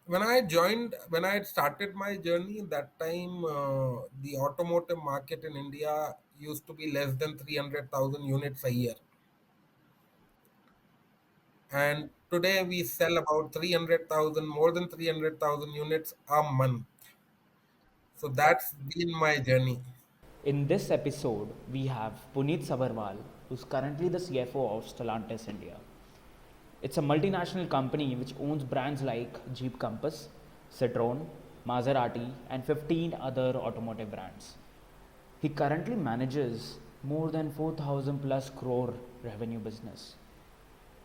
when I had started my journey, that time the automotive market in India used to be less than 300,000 units a year, and today we sell about 300,000, more than 300,000 units a month. So that's been my journey. In this episode, we have Puneet Sabharwal, who's currently the CFO of Stellantis India. It's a multinational company which owns brands like Jeep Compass, Citroen, Maserati, and 15 other automotive brands. He currently manages more than 4,000 plus crore revenue business.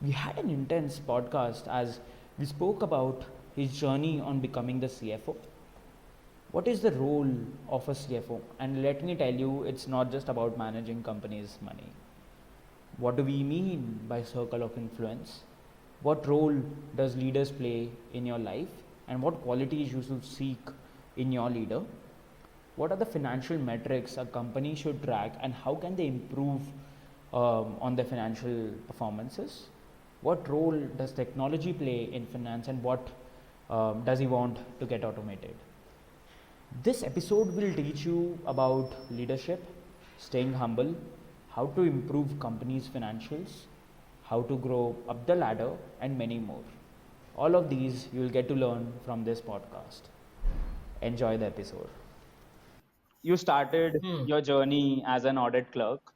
We had an intense podcast as we spoke about his journey on becoming the CFO. What is the role of a CFO? And let me tell you, it's not just about managing companies' money. What do we mean by circle of influence? What role does leaders play in your life? And what qualities you should seek in your leader? What are the financial metrics a company should track and how can they improve on their financial performances? What role does technology play in finance and what does he want to get automated? This episode will teach you about leadership, staying humble, how to improve companies' financials, how to grow up the ladder, and many more. All of these you will get to learn from this podcast. Enjoy the episode. You started Hmm. your journey as an audit clerk,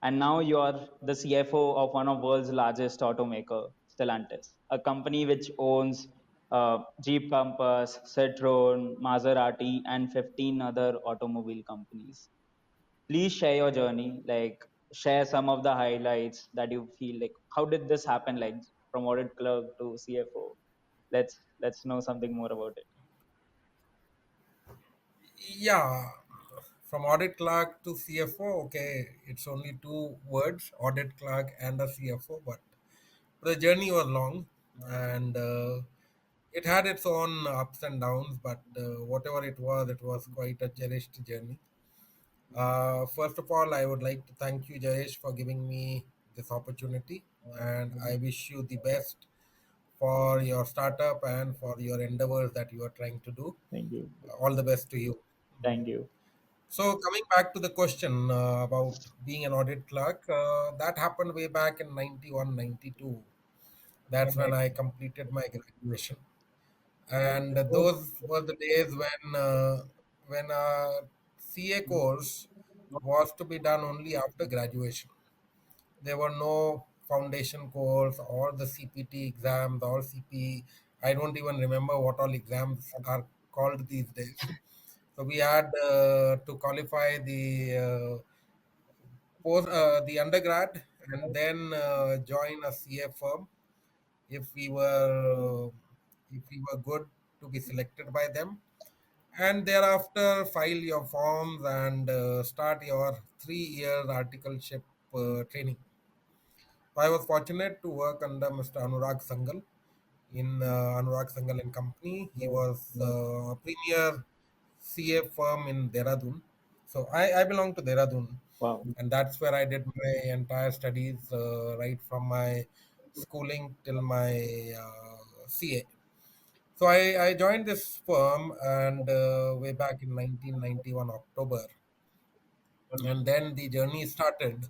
and now you're the CFO of one of world's largest automaker, Stellantis, a company which owns Jeep Compass, Citroen, Maserati, and 15 other automobile companies. Please share your journey, like share some of the highlights that you feel like. How did this happen, like from audit clerk to CFO? Let's know something more about it. Yeah, from audit clerk to CFO, okay, it's only two words, audit clerk and a CFO, but the journey was long, and it had its own ups and downs, but whatever it was quite a cherished journey. First of all, I would like to thank you, Jayesh, for giving me this opportunity, and I wish you the best for your startup and for your endeavors that you are trying to do. Thank you. All the best to you. Thank you. So, coming back to the question about being an audit clerk, that happened way back in 91, 92. That's when I completed my graduation. And those were the days when a CA course was to be done only after graduation. There were no foundation course or the CPT exams or CP. I don't even remember what all exams are called these days. So we had to qualify the undergrad and then join a CA firm if we were good to be selected by them, and thereafter file your forms and start your 3 year articleship training. I was fortunate to work under Mr. Anurag Sangal in Anurag Sangal and Company. He was a premier CA firm in Dehradun. So I belong to Dehradun, Wow. and that's where I did my entire studies, right from my schooling till my CA. So I joined this firm and way back in 1991 October, and then the journey started.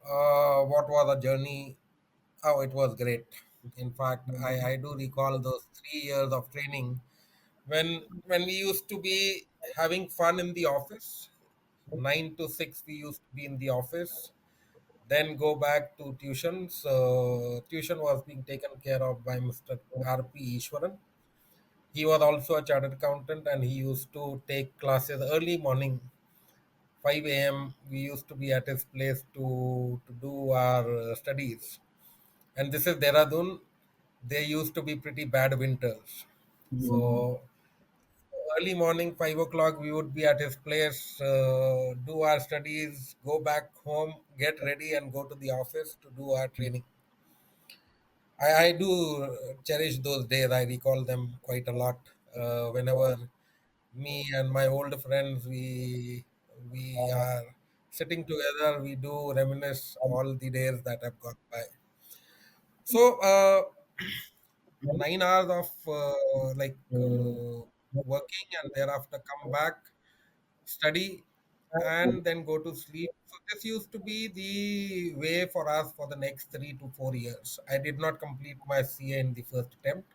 What was a journey? Oh, it was great. In fact, I do recall those 3 years of training when we used to be having fun in the office. 9 to 6 we used to be in the office, then go back to tuition. So tuition was being taken care of by Mr. RP Ishwaran. He was also a chartered accountant and he used to take classes early morning, 5 a.m. We used to be at his place to do our studies. And this is Dehradun. There used to be pretty bad winters. So early morning, 5 o'clock, we would be at his place, do our studies, go back home, get ready, and go to the office to do our training. I do cherish those days. I recall them quite a lot. Whenever me and my old friends we are sitting together, we do reminisce all the days that have gone by. So 9 hours of working, and thereafter come back, study, and then go to sleep. So this used to be the way for us for the next 3 to 4 years. I did not complete my CA in the first attempt.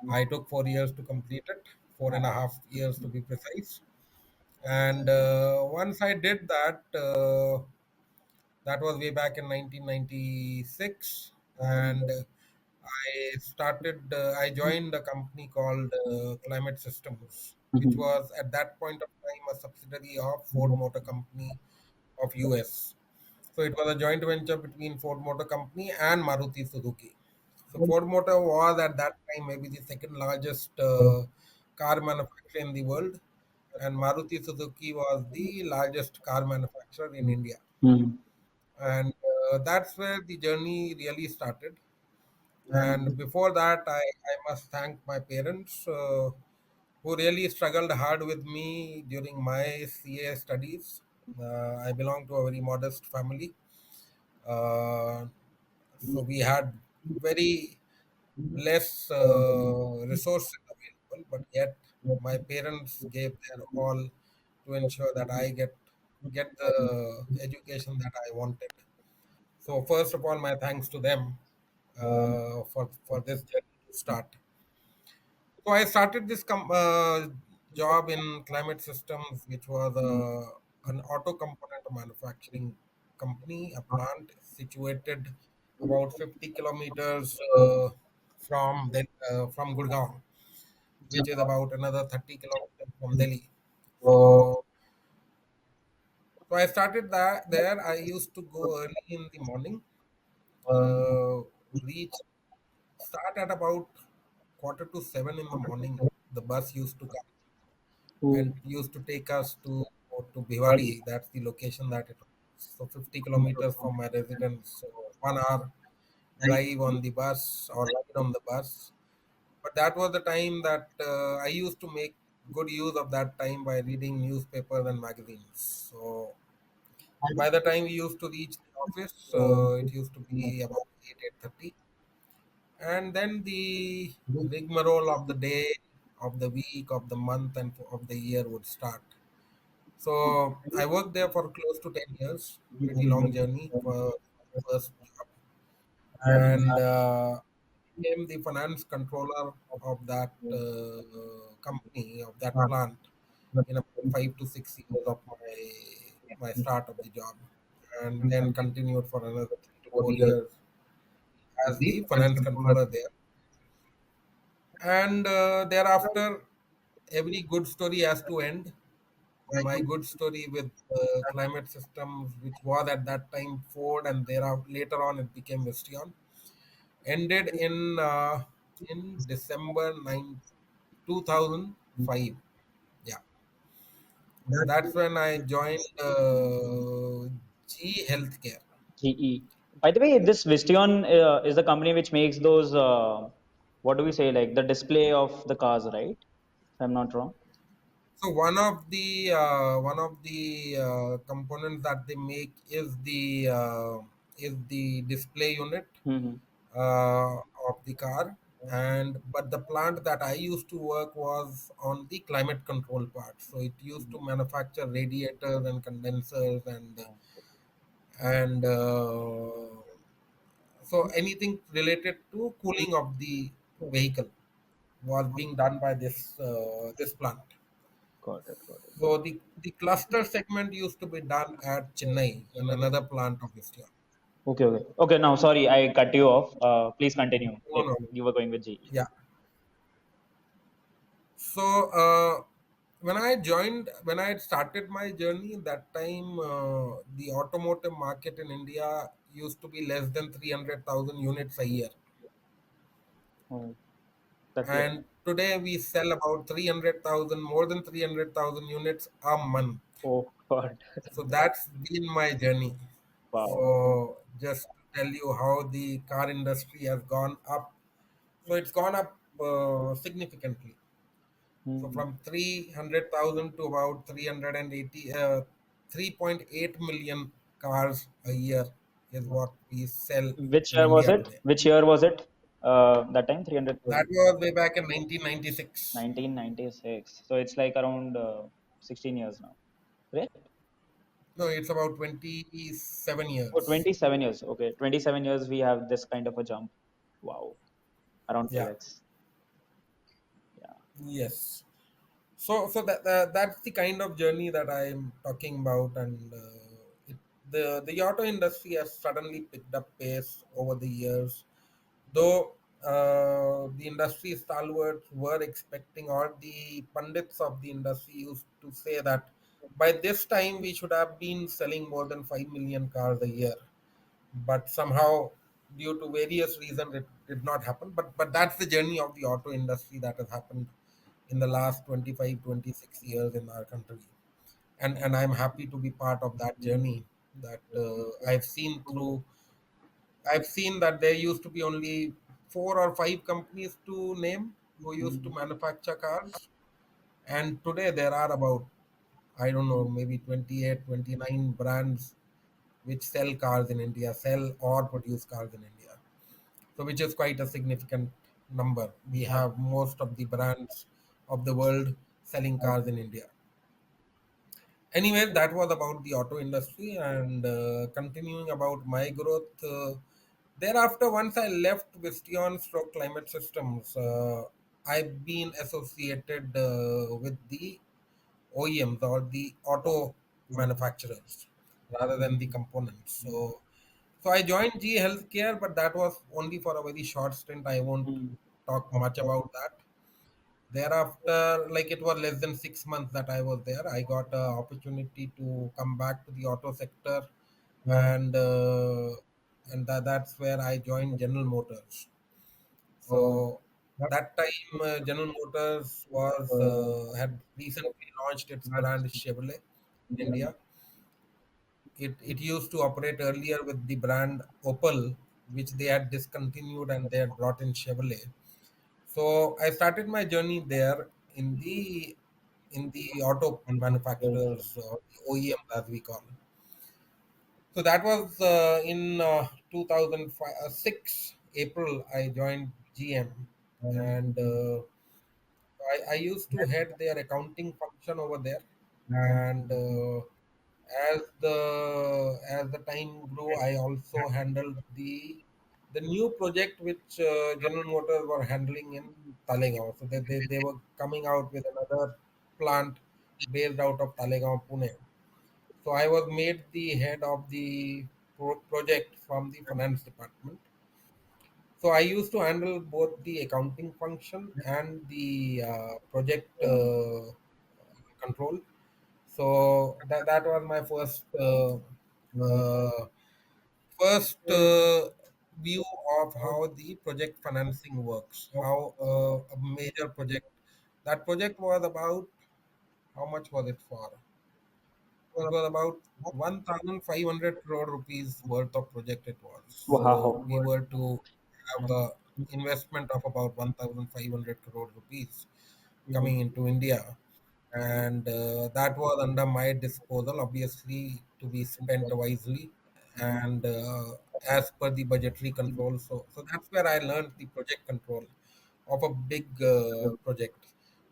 I took 4 years to complete it, 4.5 years to be precise. And once I did that, that was way back in 1996, and I joined a company called Climate Systems, which Mhm. was at that point of time a subsidiary of Ford Motor Company of US. So it was a joint venture between Ford Motor Company and Maruti Suzuki. So Ford Motor was at that time maybe the second largest car manufacturer in the world, and Maruti Suzuki was the largest car manufacturer in India. Mhm. And that's where the journey really started. And before that, I must thank my parents, who really struggled hard with me during my CA studies. I belong to a very modest family. Uh, so we had very less resources available, but yet my parents gave their all to ensure that I get the education that I wanted. So first of all, my thanks to them for this journey to start. So I started this job in climate systems, which was an auto component manufacturing company, a plant situated about 50 kilometers from Gurgaon, which is about another 30 kilometers from Delhi. So, so I started that there. I used to go early in the morning, uh, reach start at about quarter to 7 in the morning. The bus used to come and used to take us to Bhiwadi. That's the location that it was. So 50 kilometers from my residence. So 1 hour drive on the bus or ride on the bus. But that was the time that I used to make good use of that time by reading newspapers and magazines. So by the time we used to reach the office, it used to be about 8:30, and then the rigmarole of the day, of the week, of the month, and of the year would start. So I worked there for close to 10 years, pretty long journey for first job, and became the finance controller of that company, of that plant, in about 5 to 6 years of my start of the job, and then continued for another 3 to 4 years as the finance controller there. And thereafter, every good story has to end. My good story with climate systems, which was at that time Ford, and thereafter later on it became Visteon, ended in December 2005. Yeah, that's when I joined G Healthcare. GE. By the way, this Vistion is the company which makes those, what do we say, like the display of the cars, right? If I'm not wrong. So one of the components that they make is the display unit Hmm. uh, of the car, and but the plant that I used to work was on the climate control part. So it used to manufacture radiators and condensers and so anything related to cooling of the vehicle was being done by this plant. Got it, got it, got So it. the cluster segment used to be done at Chennai in another plant of Vistyon. Okay, okay. Okay, now sorry, I cut you off. Please continue. No, Like no, you were going with GE. yeah. So when I had started my journey, that time the automotive market in India used to be less than 300,000 units a year, Oh, that's less. and today we sell about 300,000, more than 300,000 units a month. Oh God. So that's been my journey. Wow. So just to tell you how the car industry has gone up. So it's gone up significantly. So Hmm. from 300,000 to about 380, 3.8 million cars a year is what we sell Which in year was India it? today. Which year was it? That time 300 crore. That was way back in 1996. 1996. So it's like around 16 years now, right? No, it's about 27 Oh, years. 27 years. Okay, 27 years we have this kind of a jump. Wow, around Yeah. 2x. Yeah. Yes. So that's the kind of journey that I'm talking about, and the auto industry has suddenly picked up pace over the years. Though the industry stalwarts were expecting, or the pundits of the industry used to say that by this time we should have been selling more than 5 million cars a year. But somehow, due to various reasons, it did not happen. But that's the journey of the auto industry that has happened in the last 25, 26 years in our country. And I'm happy to be part of that journey that I've seen that there used to be only 4 or 5 companies to name who used to manufacture cars, and today there are about, I don't know, maybe 28, 29 brands which sell cars in India, sell or produce cars in India. So, which is quite a significant number. We have most of the brands of the world selling cars in India. Anyway, that was about the auto industry, and continuing about my growth. Thereafter, once I left Visteon Stroke Climate Systems, I've been associated with the OEMs, or the auto manufacturers, rather than the components. So I joined G Healthcare, but that was only for a very short stint. I won't Mm. talk much about that. Thereafter, like, it was less than 6 months that I was there. I got an opportunity to come back to the auto sector, and that's where I joined General Motors. So that time, General Motors was had recently launched its brand Chevrolet in India. It used to operate earlier with the brand Opel, which they had discontinued, and they had brought in Chevrolet. So I started my journey there in the auto manufacturers, or the OEM as we call it. So that was in 2006 April. I joined GM, and I used to head their accounting function over there. And as the time grew, I also handled the new project which General Motors were handling in Talegaon. So they were coming out with another plant based out of Talegaon, Pune. So I was made the head of the project from the finance department. So I used to handle both the accounting function and the project control. So that was my uh, first view of how the project financing works. How a major project. That project was about, how much was it for? It was about 1,500 crore rupees worth of project it was. So Wow. we were to have a investment of about 1,500 crore rupees coming into India, and that was under my disposal, obviously to be spent wisely and as per the budgetary control. So that's where I learned the project control of a big project.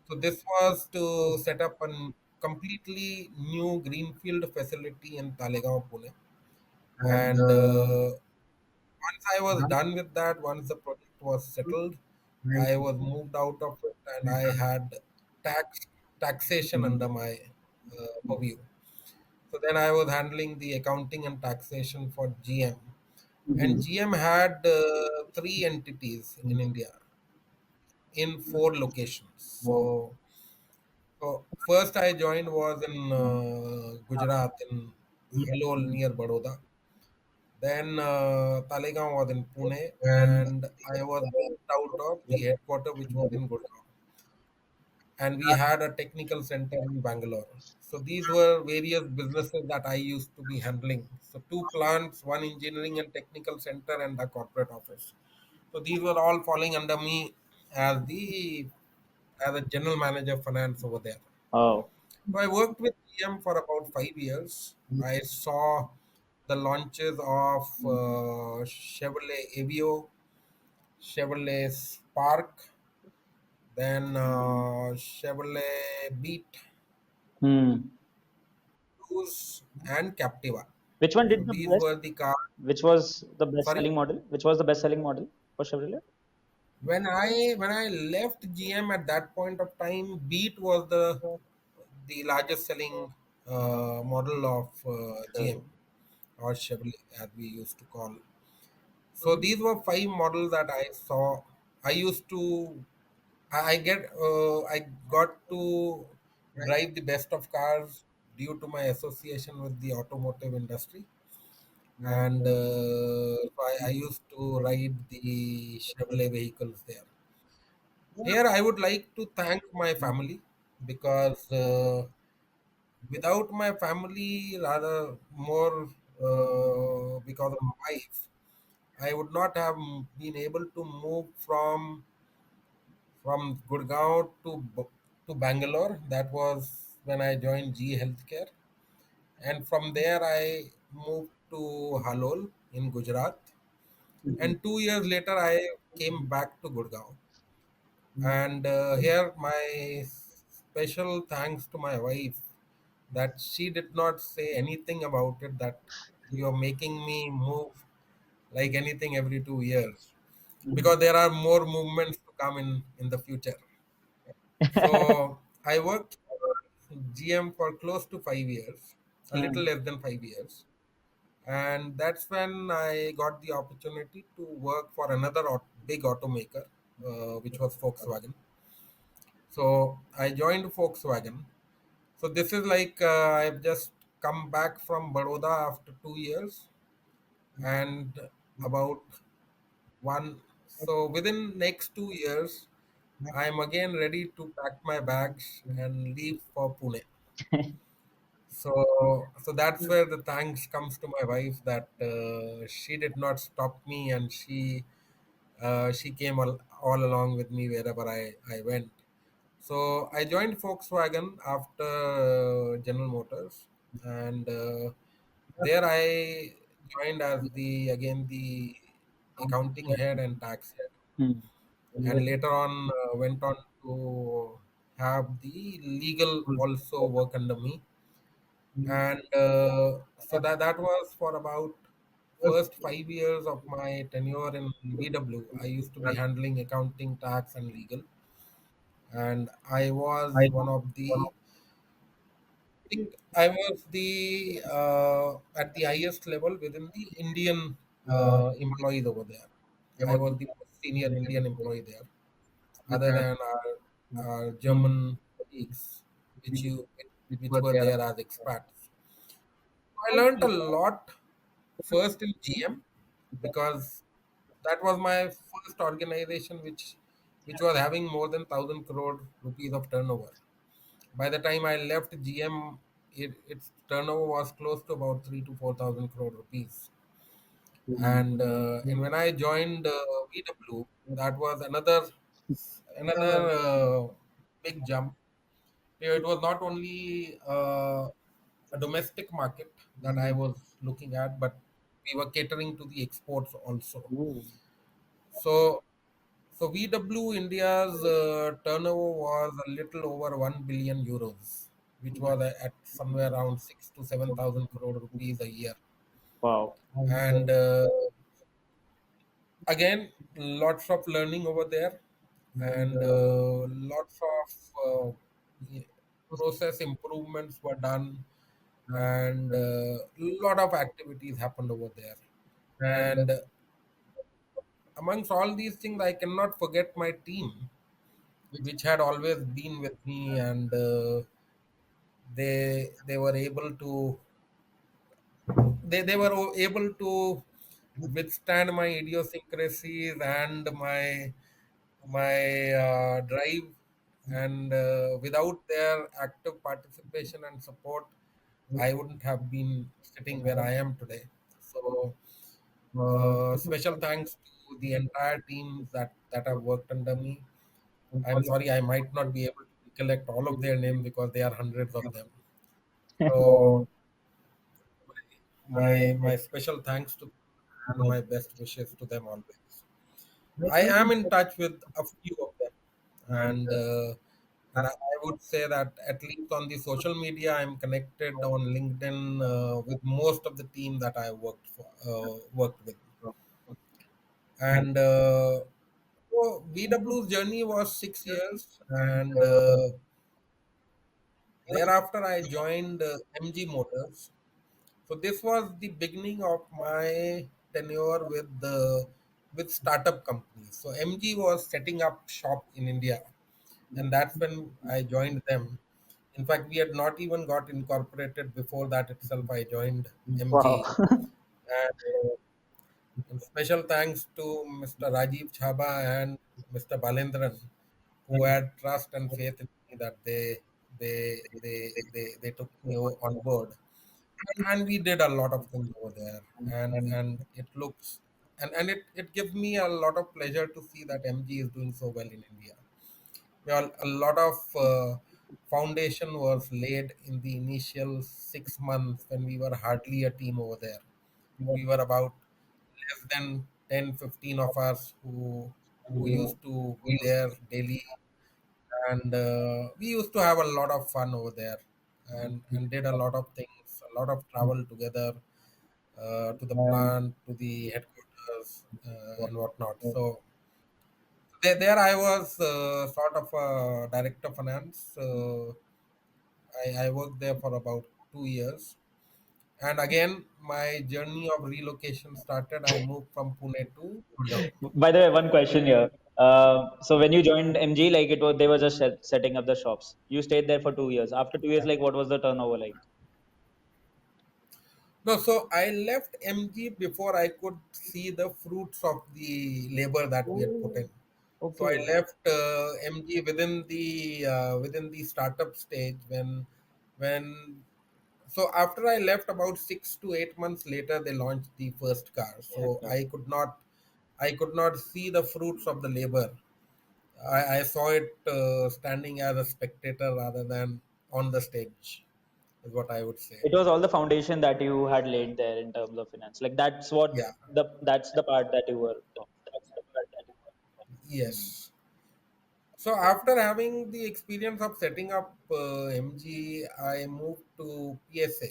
So this was to set up a completely new greenfield facility in Talegaon, Pune. And once I was done with that, once the project was settled, I was moved out of it, and I had taxation under my purview. So then I was handling the accounting and taxation for GM. And GM had 3 entities in India in 4 locations. So first I joined was in Gujarat, in Halol near Baroda. Then Talegaon was in Pune, and I was based out of the headquarter, which was in Gurgaon. And we had a technical center in Bangalore. So these were various businesses that I used to be handling. So 2 plants, one engineering and technical center, and a corporate office. So these were all falling under me as the as a general manager of finance over there. Oh. So I worked with GM for about 5 years. I saw the launches of Chevrolet Aveo, Chevrolet Spark, then Chevrolet Beat, Hmm. Cruise, and Captiva. Which one So did the these best? were the cars. Which was the best Sorry, selling model? Which was the best selling model for Chevrolet? when I left GM at that point of time, Beat was the largest selling model of GM, Chevrolet. or Chevrolet as we used to call. So these were five models that I saw. I used to I got to drive the best of cars due to my association with the automotive industry, and so I used to ride the Chevrolet vehicles there. Here, I would like to thank my family because without my family, rather more because of my wife, I would not have been able to move from Gurgaon to Bangalore. That was when I joined G Healthcare, and from there I moved to Halol in Gujarat. Mhm. And 2 years later, I came back to Gurgaon. And here, my special thanks to my wife that she did not say anything about it. That you're making me move like anything every 2 years, Mhm. because there are more movements to come in the future. So I worked for GM for close to 5 years, a little Hmm. less than 5 years, and that's when I got the opportunity to work for another big automaker, which was Volkswagen. So I joined Volkswagen. So this is like I've just come back from Baroda after 2 years, and about one. So within next 2 years, I'm again ready to pack my bags and leave for Pune. So that's where the thanks comes to my wife that she did not stop me, and she came all along with me wherever I went. So I joined Volkswagen after General Motors, and there I joined as the accounting head and tax head, Hmm. and later on went on to have the legal also work under me, and so that was for about first 5 years of my tenure in VW. I used to be handling accounting, tax, and legal, and I was one of the I think I was the at the highest level within the Indian employees over there. I was the most senior Indian employee there, other than our German colleagues, which were there as expats. I learned a lot first in GM because that was my first organization which was having more than 1,000 crore rupees of turnover. By the time I left GM, its turnover was close to about 3 to 4,000 crore rupees. And when I joined VW, that was another big jump. It was not only a domestic market that I was looking at, but we were catering to the exports also. Ooh. So, so VW India's turnover was a little over 1 billion euros, which was at somewhere around 6 to 7,000 crore rupees a year. Wow. And again, lots of learning over there, and lots of process improvements were done, and lot of activities happened over there. And amongst all these things, I cannot forget my team, which had always been with me, and they were able to they were able to withstand my idiosyncrasies and my drive, and without their active participation and support, I wouldn't have been sitting where I am today. So special thanks to the entire team that have worked under me. I'm sorry, I might not be able to recollect all of their names because there are hundreds of them. So my special thanks to them and my best wishes to them always. I am in touch with a few of them, and I would say that at least on the social media, I'm connected on LinkedIn with most of the team that I worked with, and so VW's journey was 6 years, and thereafter I joined MG Motors. So this was the beginning of my tenure with startup companies. So MG was setting up shop in India, and that's when I joined them. In fact, we had not even got incorporated before that itself. I joined Wow. MG, and special thanks to Mr. Rajiv Chhaba and Mr. Balendran, who had trust and faith in me that they took me on board, and we did a lot of things over there, and it looks and it gives me a lot of pleasure to see that MG is doing so well in India. Well, a lot of foundation was laid in the initial 6 months when we were hardly a team over there. We were about less than 10, 15 of us who used to be there daily, and we used to have a lot of fun over there, and did a lot of things, a lot of travel together, to the plant, to the headquarters, and whatnot. So there I was sort of a director of finance. I worked there for about 2 years. And again, my journey of relocation started. I moved from Pune to Gurgaon. By the way, one question here. So when you joined MG, like it was, they were just setting up the shops. You stayed there for 2 years. After 2 years, like what was the turnover like? No, so I left MG before I could see the fruits of the labor that we had put Oh, in. So I okay. left MG within the startup stage when so after I left about 6 to 8 months later they launched the first car. So I could not see the fruits of the labor. I saw it standing as a spectator rather than on the stage, is what I would say. It was all the foundation that you had laid there in terms of finance. Like Yeah. that's the part that you were. Yes. So after having the experience of setting up MG, I moved to PSA.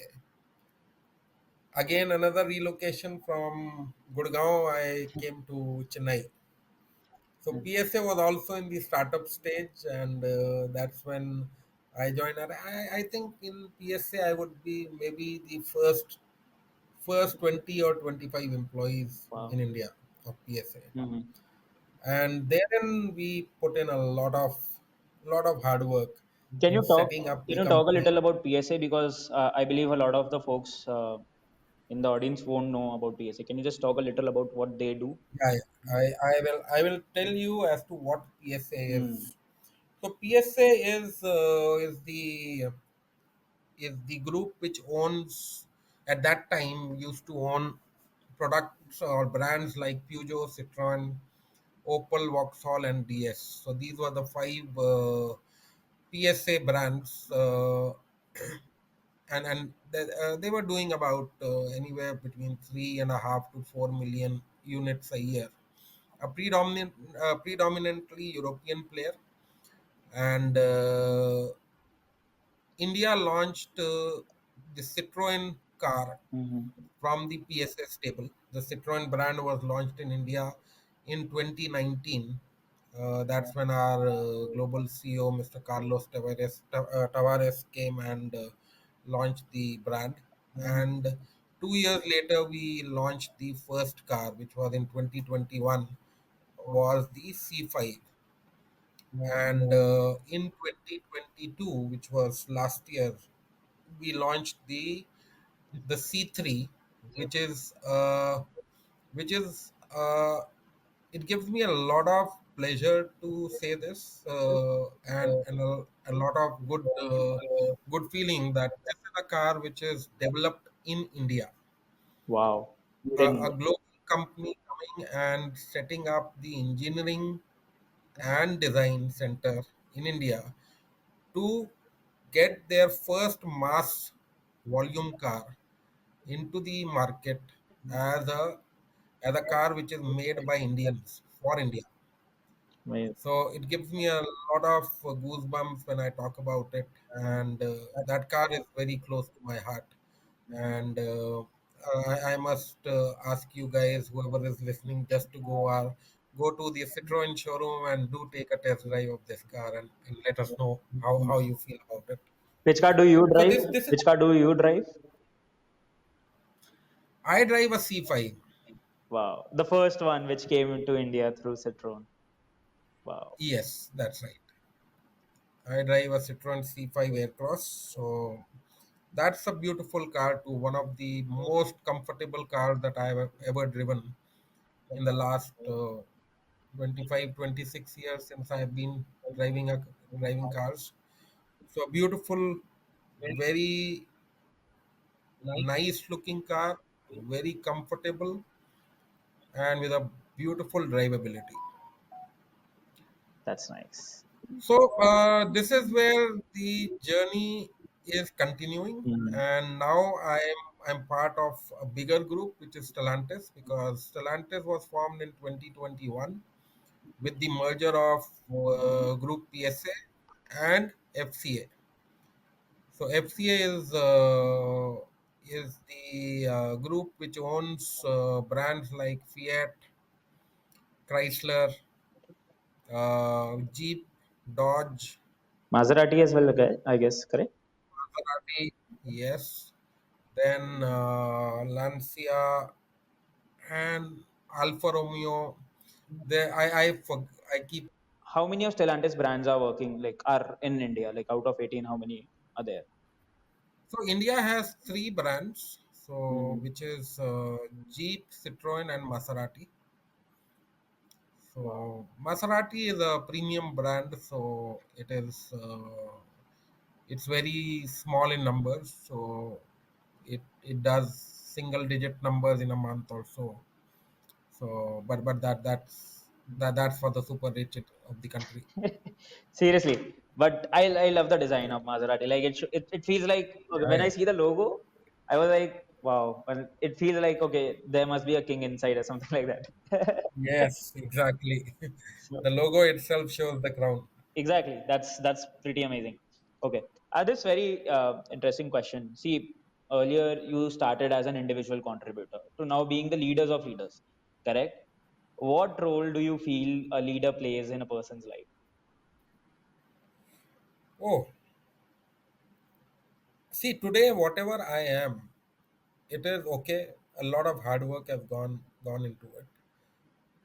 Again, another relocation from Gurgaon, I came to Chennai. So Mm. PSA was also in the startup stage, and that's when I joined. And I think in PSA I would be maybe the first 20 or 25 employees Wow. in India of PSA, Hmm. and therein we put in a lot of hard work Can in you talk? setting up Can the you talk a company. little about PSA because I believe a lot of the folks in the audience won't know about PSA. Can you just talk a little about what they do? Yeah, yeah. I will tell you as to what PSA Hmm. is. So PSA is the group which owns, at that time used to own products or brands like Peugeot, Citroen, Opel, Vauxhall, and DS. So these were the five PSA brands, and they were doing about anywhere between 3.5 to 4 million units a year. A predominantly European player, and India launched the Citroen car Hmm. from the PSA stable. The Citroen brand was launched in India in 2019. That's when our global CEO, Mr. Carlos Tavares came and launched the brand. And 2 years later, we launched the first car, which was in 2021, was the C5. And in 2022, which was last year, we launched the C3, which is it gives me a lot of pleasure to say this, and a lot of good feeling that this is a car which is developed in India. Wow. A global company coming and setting up the engineering and design center in India to get their first mass volume car into the market as a as a car which is made by Indians for India. Amazing. So it gives me a lot of goosebumps when I talk about it, and that car is very close to my heart. And I must ask you guys, whoever is listening, just to go to the Citroen showroom and do take a test drive of this car, and let us know how you feel about it. Which car do you So drive? this is Which car do you drive? I drive a C5. Wow, the first one which came into India through Citroen. Wow, Yes, that's right. I drive a Citroen C5 Aircross. So that's a beautiful car too. One of the most comfortable cars that I have ever driven in the last 25, 26 years since I've been driving cars. So a beautiful, very nice looking car, very comfortable, and with a beautiful drivability. that's nice. So this is where the journey is continuing, Hmm. and now I'm part of a bigger group, which is Stellantis, because Stellantis was formed in 2021 with the merger of Group PSA and FCA. So FCA is the group which owns brands like Fiat, Chrysler, Jeep, Dodge, Maserati as well, okay, I guess, correct? Maserati, yes. Then Lancia and Alfa Romeo. I keep. How many of Stellantis brands are working, like, are in India? Like, out of 18, how many are there? So India has three brands. So Hmm. which is Jeep, Citroen, and Maserati. Wow. So Maserati is a premium brand. So it's very small in numbers. So it does single digit numbers in a month or so. So, but that's for the super rich of the country. Seriously, but I love the design of Maserati. Like it feels like, okay, when Yeah, I yeah. see the logo, I was like, wow. Well, it feels like, okay, there must be a king inside or something like that. Yes, exactly. So The logo itself shows the crown. exactly, that's pretty amazing. Okay, this very interesting question. See, earlier you started as an individual contributor to now being the leaders of leaders. Correct? What role do you feel a leader plays in a person's life? Oh, see, today whatever I am, it is okay. A lot of hard work has gone into it,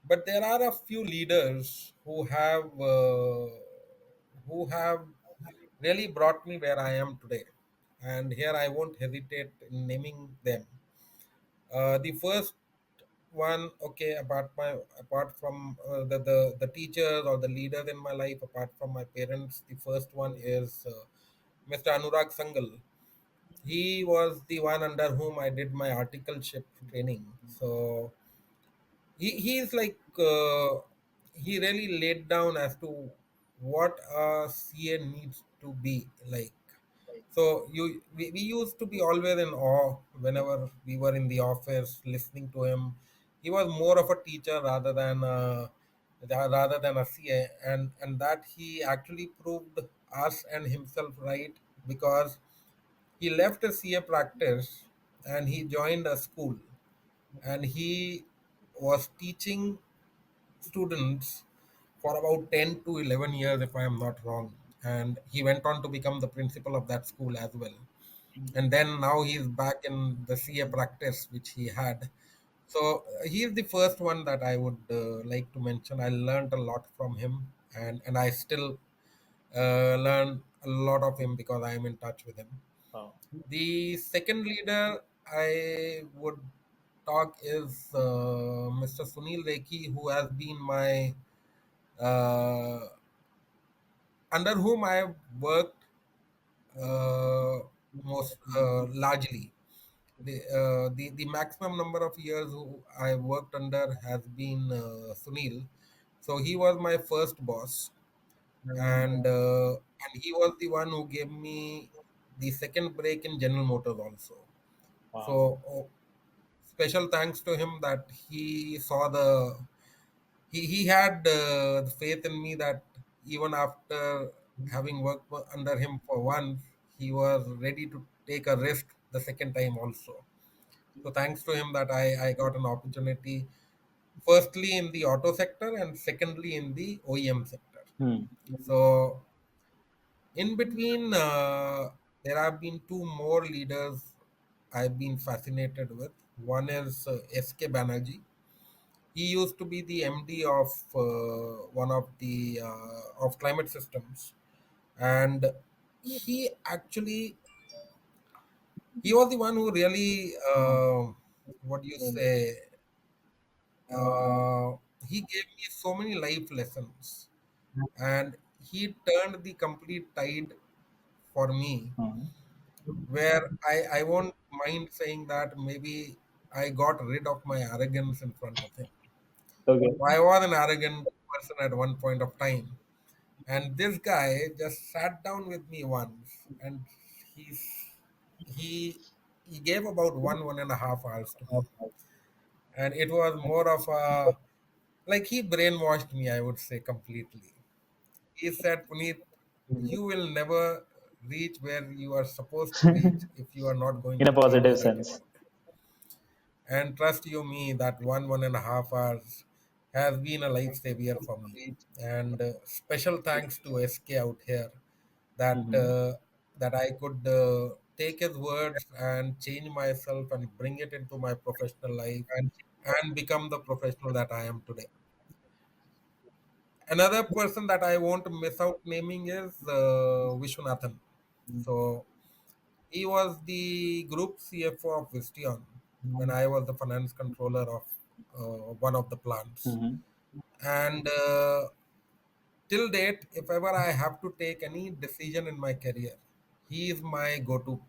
but there are a few leaders who have really brought me where I am today, and here I won't hesitate in naming them. The first one, okay, apart from the teachers or the leaders in my life, apart from my parents, the first one is Mr. Anurag Sangal. He was the one under whom I did my articleship training. So he's like he really laid down as to what a CA needs to be like. So we used to be always in awe whenever we were in the office listening to him. He was more of a teacher rather than a CA, and that he actually proved us and himself right, because he left a CA practice and he joined a school, and he was teaching students for about 10 to 11 years, if I am not wrong. And he went on to become the principal of that school as well. And then now he's back in the CA practice, which he had. So he is the first one that I would like to mention. I learned a lot from him, and I still learn a lot of him because I am in touch with him. Wow. The second leader I would talk is Mr. Sunil Rekhi, who has been my uh, under whom I have worked uh, most largely. The maximum number of years who I worked under has been Sunil. So he was my first boss, and he was the one who gave me the second break in General Motors also. Wow. So special thanks to him that he saw he had the faith in me that even after having worked under him for once, he was ready to take a risk the second time also. So thanks to him that I got an opportunity, firstly in the auto sector and secondly in the OEM sector. Hmm. So in between, there have been two more leaders I've been fascinated with. One is SK Banerjee. He used to be the MD of one of the of climate systems, and he actually he was the one who really what do you say? He gave me so many life lessons, and he turned the complete tide for me. Hmm. Where I won't mind saying that maybe I got rid of my arrogance in front of him. Okay. So I was an arrogant person at one point of time. And this guy just sat down with me once and he's he he gave about 1.5 hours to me. And it was more of a like he brainwashed me, I would say, completely. He said, Puneet, you will never reach where you are supposed to reach if you are not going In a to change positive your sense. attitude. And trust you me, that 1.5 hours has been a lifesaver for me. And special thanks to SK out here that Hmm. that I could take his words and change myself and bring it into my professional life and become the professional that I am today. Another person that I won't miss out naming is Vishwanathan. So he was the group CFO of Visteon when I was the finance controller of one of the plants. Hmm. And till date, if ever I have to take any decision in my career, he is my go to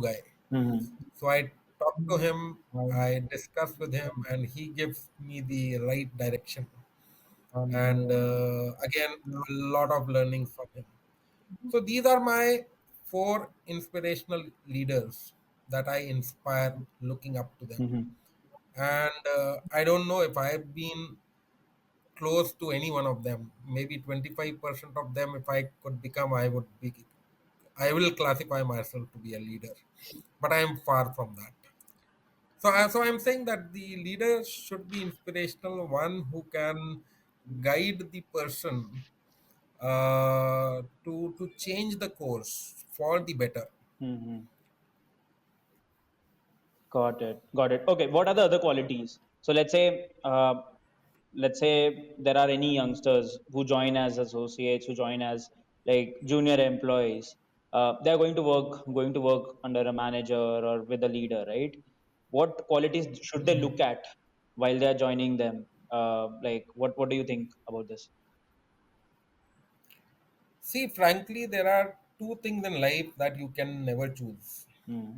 guy. Hmm. So I talk to him, I discuss with him, and he gives me the right direction. And again, a lot of learning from him. So these are my four inspirational leaders that I inspire looking up to them. Hmm. And I don't know if I've been close to any one of them. Maybe 25% of them, if I could become, I will classify myself to be a leader. But I am far from that. So I'm saying that the leader should be inspirational, one who can guide the person to change the course for the better. Hmm. Got it. Got it. Okay. What are the other qualities? So let's say there are any youngsters who join as associates, who join as like junior employees. They are going to work under a manager or with a leader, right? What qualities should they look at while they are joining them? Like, what do you think about this? See, frankly, there are two things in life that you can never choose. Hmm.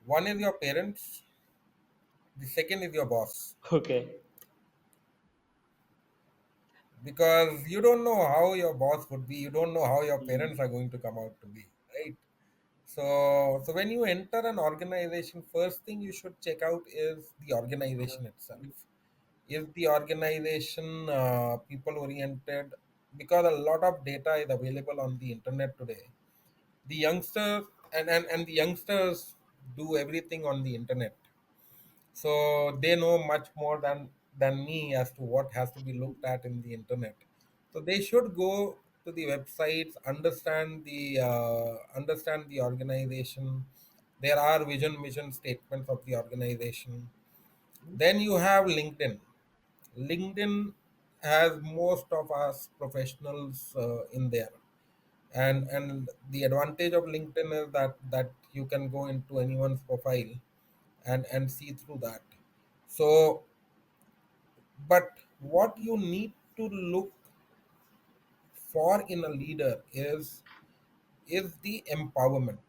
One is your parents, the second is your boss. Okay. Because you don't know how your boss would be, you don't know how your Hmm. parents are going to come out to be, right? So when you enter an organization, first thing you should check out is the organization itself. Is the organization people oriented? Because a lot of data is available on the internet today. The youngsters and the youngsters do everything on the internet, so they know much more than me as to what has to be looked at in the internet. So they should go to the websites, understand the organization. There are vision mission statements of the organization. Then you have LinkedIn has most of us professionals in there, and the advantage of LinkedIn is that you can go into anyone's profile and see through that. So, but what you need to look for in a leader is the empowerment.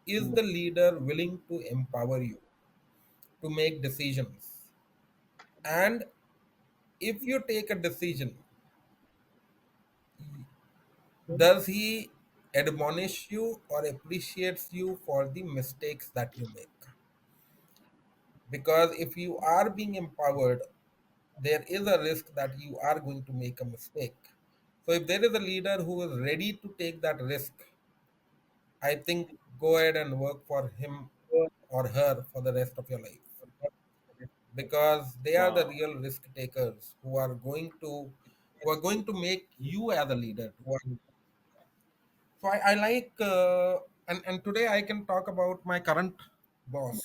Is the leader willing to empower you to make decisions? And if you take a decision, does he admonish you or appreciates you for the mistakes that you make? Because if you are being empowered, there is a risk that you are going to make a mistake. So if there is a leader who is ready to take that risk, I think go ahead and work for him or her for the rest of your life, because they are the Wow. real risk takers who are going to make you as a leader. So I like and today I can talk about my current boss,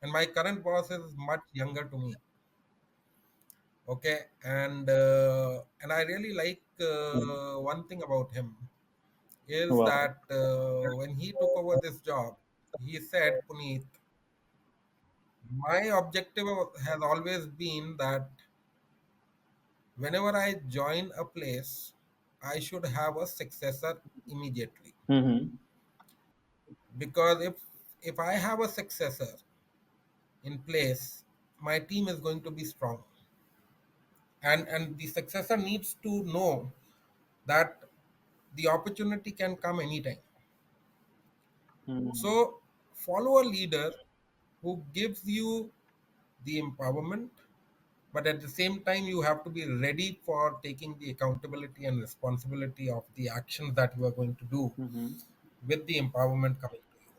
and my current boss is much younger to me. Okay, and I really like one thing about him is Wow. that when he took over this job, he said, Puneet, my objective has always been that whenever I join a place, I should have a successor immediately. Mm-hmm. Because if I have a successor in place, my team is going to be strong. And the successor needs to know that the opportunity can come anytime. Mm-hmm. So follow a leader who gives you the empowerment, but at the same time you have to be ready for taking the accountability and responsibility of the actions that you are going to do Mm-hmm. with the empowerment coming to you.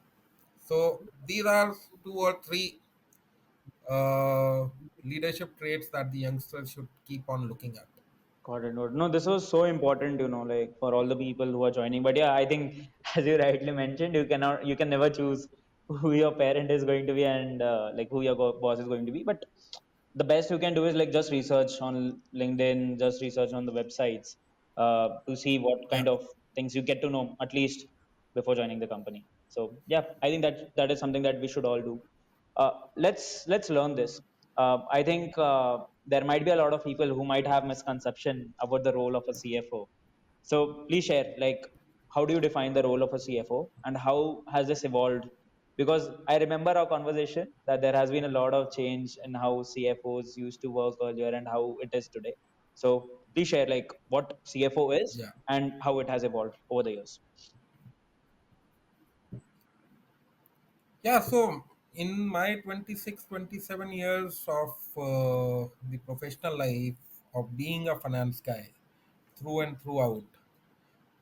So these are two or three uh, leadership traits that the youngsters should keep on looking at. Got it. No, this was so important, like for all the people who are joining. But yeah, I think as you rightly mentioned, you can never choose who your parent is going to be and like who your boss is going to be. But the best you can do is like just research on LinkedIn, just research on the websites to see what Yeah, kind of things you get to know at least before joining the company. So yeah, I think that is something that we should all do. Let's learn this. I think there might be a lot of people who might have misconception about the role of a CFO. So please share, like, how do you define the role of a CFO, and how has this evolved? Because I remember our conversation that there has been a lot of change in how CFOs used to work earlier and how it is today. So please share, like, what CFO is yeah. and how it has evolved over the years. Yeah, so in my 26, 27 years of the professional life of being a finance guy through and throughout,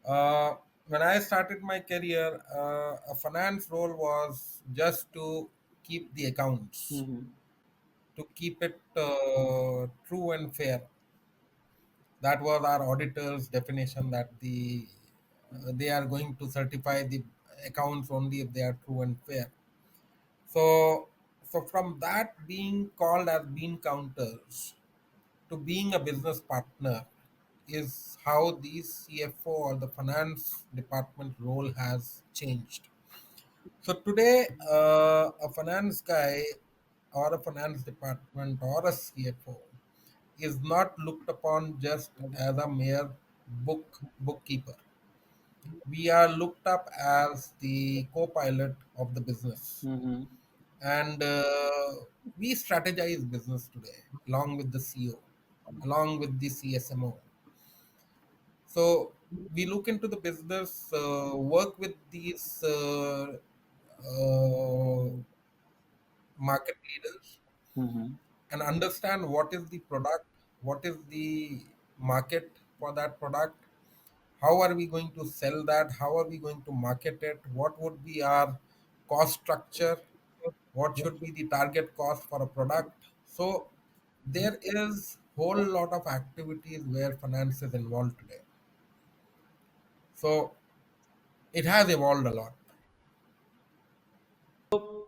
uh, when I started my career, a finance role was just to keep the accounts, Mm-hmm. to keep it true and fair. That was our auditor's definition that they are going to certify the accounts only if they are true and fair. So, so from that being called as bean counters to being a business partner is how the CFO or the finance department role has changed. So today, a finance guy or a finance department or a CFO is not looked upon just as a mere bookkeeper. We are looked up as the co-pilot of the business, Mm-hmm. and we strategize business today along with the CEO, along with the CSMO. So we look into the business, work with these market leaders, Mm-hmm. and understand what is the product, what is the market for that product, how are we going to sell that, how are we going to market it, what would be our cost structure, what should be the target cost for a product. So there is whole lot of activities where finance is involved today. So it has evolved a lot. So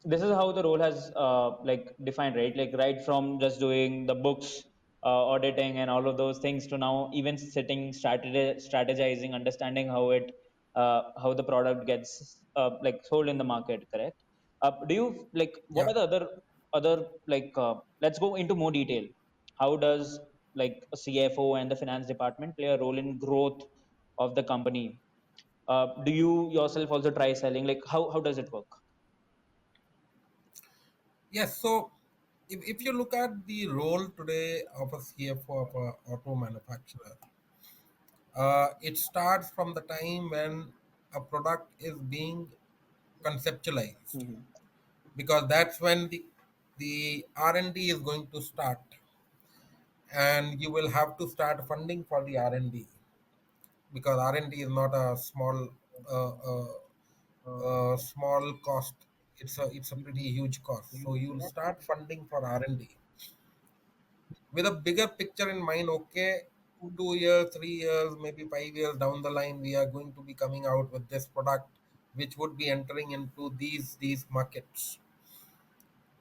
this is how the role has like defined, right? Like right from just doing the books, auditing, and all of those things to now even sitting, strategizing, understanding how the product gets like sold in the market. Correct? Do you like what Yeah. are the other like? Let's go into more detail. How does like a CFO and the finance department play a role in growth of the company? Do you yourself also try selling? Like how does it work? Yes. So if you look at the role today of a CFO of a auto manufacturer, it starts from the time when a product is being conceptualized, Mm-hmm. because that's when the R&D is going to start. and you will have to start funding for the R&D, because R&D is not a uh, uh, small cost. It's a pretty huge cost. So you'll start funding for R&D with a bigger picture in mind. Okay, 2 years, 3 years, maybe 5 years down the line, we are going to be coming out with this product, which would be entering into these markets.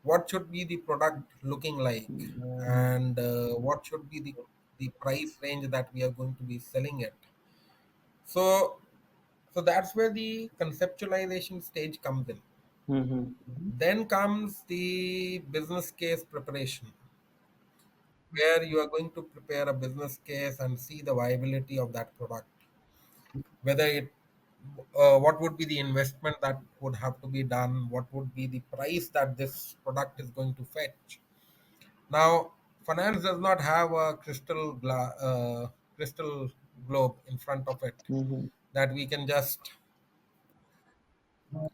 What should be the product looking like, and what should be the price range that we are going to be selling it. So so that's where the conceptualization stage comes in. Mm-hmm. Then comes the business case preparation, where you are going to prepare a business case and see the viability of that product, whether it what would be the investment that would have to be done, what would be the price that this product is going to fetch. Now, finance does not have a crystal globe in front of it Mm-hmm. that we can just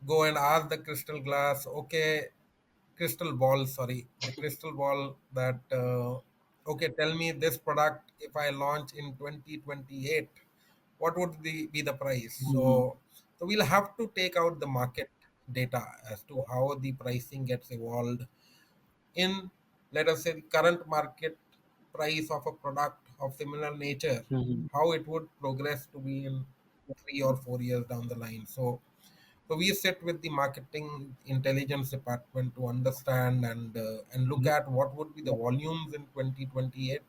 go and ask the crystal glass, okay, crystal ball, sorry, the crystal ball, that, okay, tell me this product, if I launch in 2028, what would be the price? So we'll have to take out the market data as to how the pricing gets evolved in, let us say, the current market price of a product of similar nature, Mm-hmm. how it would progress to be in 3 or 4 years down the line. So we sit with the marketing intelligence department to understand and look at what would be the volumes in 2028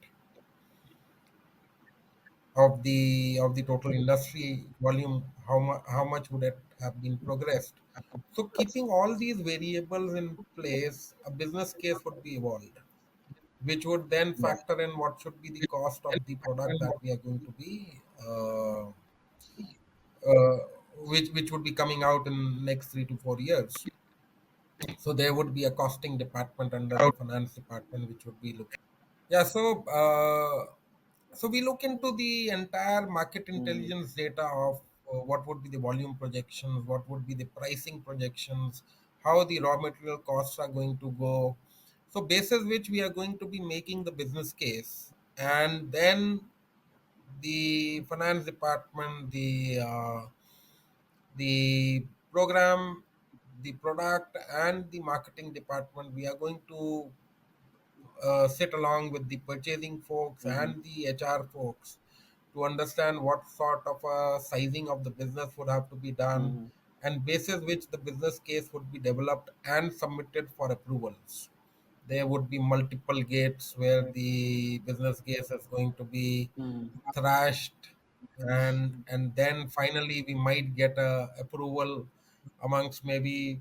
of the total industry volume. How much would it have been progressed? So keeping all these variables in place, a business case would be evolved, which would then factor in what should be the cost of the product that we are going to be uh, which would be coming out in next 3 to 4 years. So there would be a costing department under the finance department which would be looking. Yeah, so we look into the entire market Mm-hmm. intelligence data of what would be the volume projections, what would be the pricing projections, how the raw material costs are going to go. So basis which we are going to be making the business case, and then the finance department, the program, the product, and the marketing department, we are going to sit along with the purchasing folks Mm-hmm. and the HR folks to understand what sort of a sizing of the business would have to be done, Mm-hmm. and basis which the business case would be developed and submitted for approvals. There would be multiple gates where the business case is going to be Mm-hmm. thrashed, and then finally we might get a approval amongst maybe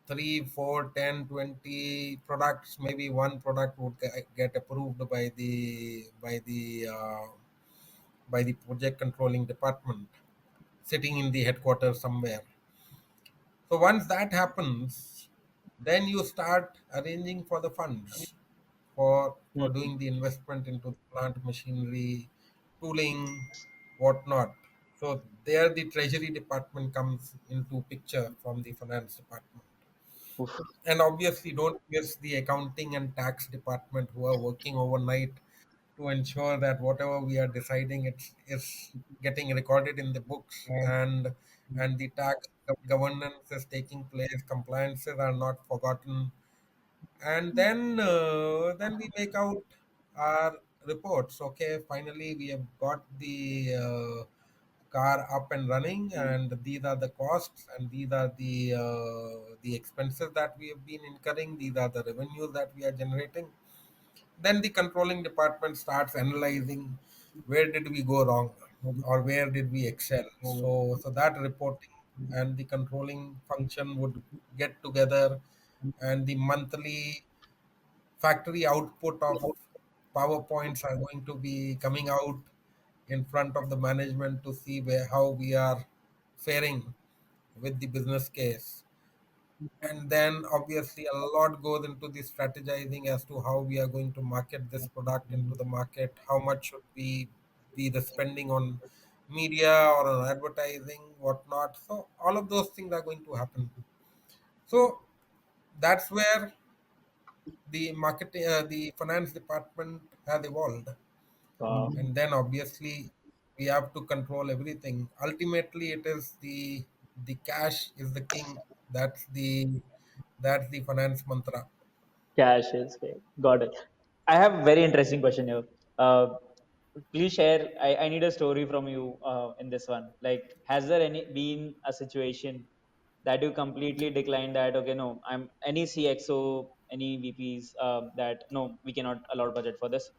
3, 4, 10, 20 products. Maybe one product would get approved by the project controlling department sitting in the headquarters somewhere. So once that happens, then you start arranging for the funds for doing the investment into the plant machinery, tooling, whatnot. So there the treasury department comes into picture from the finance department. Oof. And obviously, don't miss the accounting and tax department who are working overnight to ensure that whatever we are deciding, it's is getting recorded in the books, and the tax governance is taking place. Compliances are not forgotten, and then we make out our reports. Okay, finally we have got the car up and running, and these are the costs, and these are the expenses that we have been incurring, these are the revenues that we are generating. Then the controlling department starts analyzing where did we go wrong or where did we excel. So that reporting and the controlling function would get together, and the monthly factory output of PowerPoints are going to be coming out in front of the management to see where how we are faring with the business case. And then obviously a lot goes into the strategizing as to how we are going to market this product into the market, how much should we be the spending on media or on advertising, whatnot. So all of those things are going to happen. So that's where the marketing, the finance department has evolved, Wow. and then obviously we have to control everything. Ultimately, it is the cash is the king. That's the finance mantra. Cash is great. Got it. I have a very interesting question here. Please share. I need a story from you in this one. Like, has there any been a situation that you completely declined that, okay, no, I'm any CXO, any VPs that no, we cannot allot budget for this.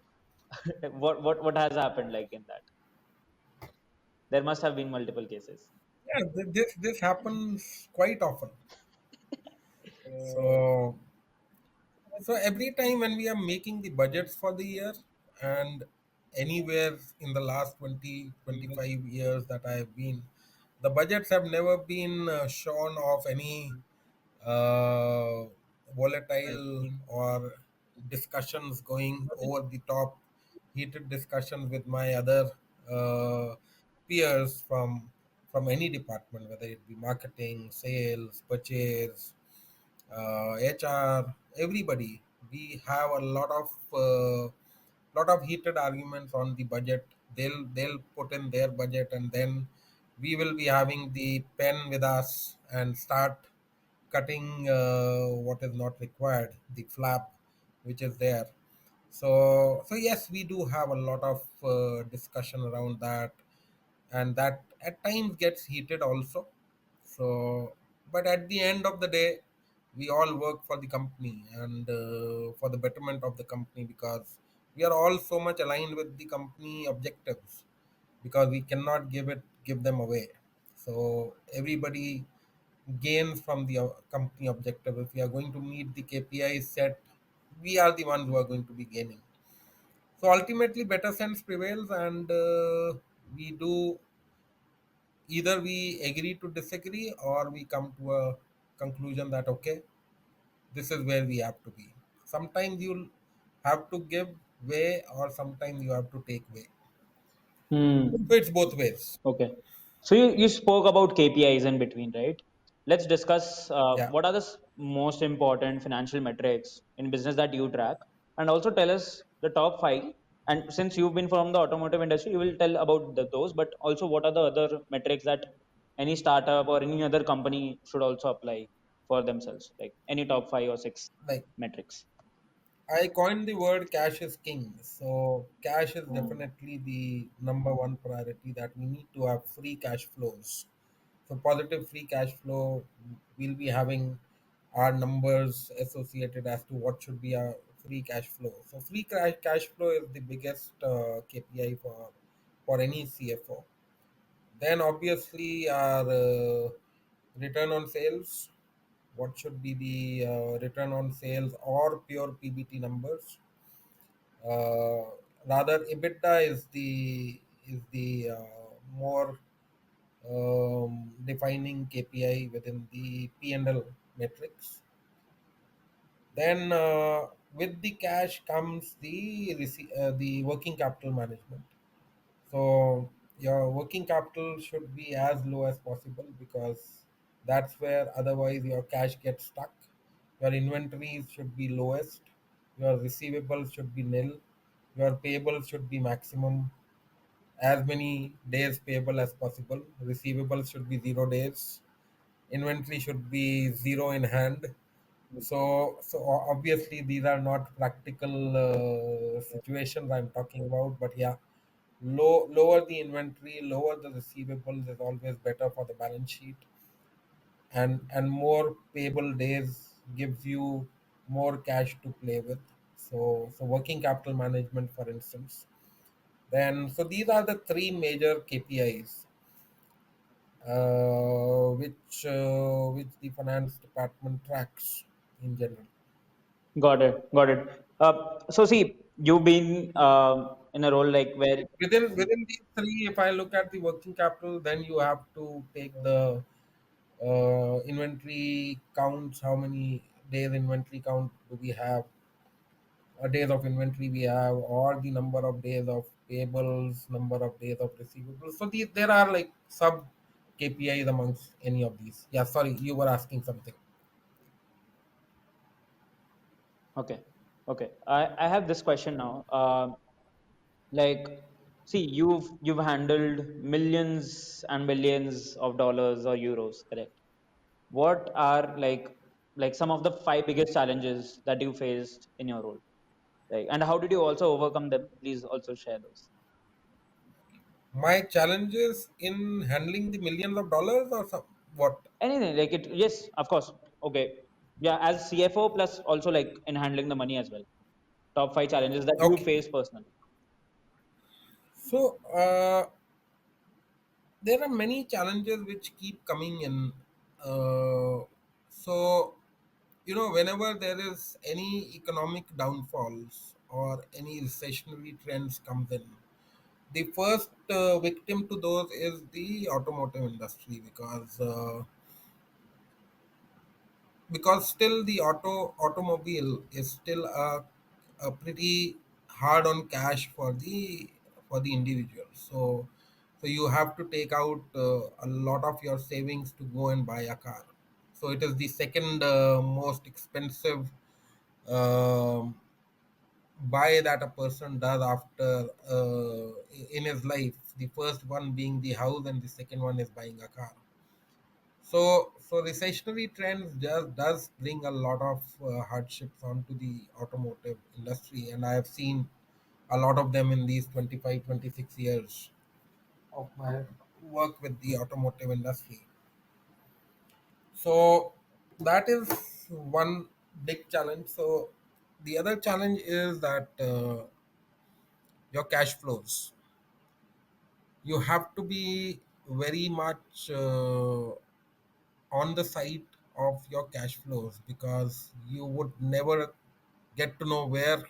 What has happened like in that? There must have been multiple cases. Yeah, this happens quite often. Uh, So so every time when we are making the budgets for the year, and anywhere in the last 20 to 25 years that I have been, the budgets have never been shown of any uh, volatile or discussions going over the top, heated discussions with my other uh, peers from any department, whether it be marketing, sales, purchase, HR, everybody. We have a lot of heated arguments on the budget. They'll put in their budget, and then we will be having the pen with us and start cutting what is not required, the flap which is there. So yes, we do have a lot of discussion around that, and that at times gets heated also. So, but at the end of the day, we all work for the company and for the betterment of the company, because we are all so much aligned with the company objectives, because we cannot give them away. So everybody gains from the company objective. If we are going to meet the KPI set, we are the ones who are going to be gaining. So ultimately, better sense prevails, and we do, either we agree to disagree, or we come to a conclusion that okay, this is where we have to be. Sometimes you'll have to give way, or sometimes you have to take way. So hmm. it's both ways. Okay. So you spoke about KPIs in between, right? Let's discuss Yeah, what are the most important financial metrics in business that you track, and also tell us the top five. And since you've been from the automotive industry, you will tell about those, but also what are the other metrics that any startup or any other company should also apply for themselves, like any top five or six like metrics. I coined the word cash is king. So cash is Hmm. definitely the number one priority, that we need to have free cash flows. So positive free cash flow, we'll be having our numbers associated as to what should be our free cash flow. So free cash flow is the biggest KPI for any CFO. Then obviously our return on sales. What should be the return on sales or pure PBT numbers? Uh, Rather, EBITDA is the more defining KPI within the P&L metrics. Then, with the cash comes the working capital management. So your working capital should be as low as possible, because that's where otherwise your cash gets stuck. Your inventories should be lowest. Your receivables should be nil. Your payables should be maximum, as many days payable as possible. Receivables should be 0 days. Inventory should be zero in hand. So obviously these are not practical situations I'm talking about, but yeah, lower the inventory, lower the receivables is always better for the balance sheet, and more payable days gives you more cash to play with. So working capital management, for instance. Then so these are the three major KPIs which the finance department tracks in general. Got it. Got it. So see, you've been in a role like where. Within these three, if I look at the working capital, then you have to take the inventory counts. How many days inventory count do we have? Days of inventory we have, or the number of days of payables, number of days of receivables. So there are like sub KPIs amongst any of these. Yeah, sorry, you were asking something. Okay. Okay. I have this question now. Like, see, you've handled millions and millions of dollars or euros, correct? What are like some of the five biggest challenges that you faced in your role? Like, and how did you also overcome them? Please also share those. My challenges in handling the millions of dollars or some what? Anything like it? Yes, of course. Okay. Yeah, as CFO plus also like in handling the money as well. Top five challenges that you Okay. face personally. So there are many challenges which keep coming in. So whenever there is any economic downfalls or any recessionary trends comes in, the first victim to those is the automotive industry because still the automobile is still a pretty hard on cash for the individual. So you have to take out a lot of your savings to go and buy a car. So it is the second most expensive um, buy that a person does after in his life. The first one being the house, and the second one is buying a car. So recessionary trends just does bring a lot of hardships onto the automotive industry, and I have seen a lot of them in these 25, 26 years of my work with the automotive industry. So that is one big challenge. So the other challenge is that your cash flows. You have to be very much on the side of your cash flows, because you would never get to know where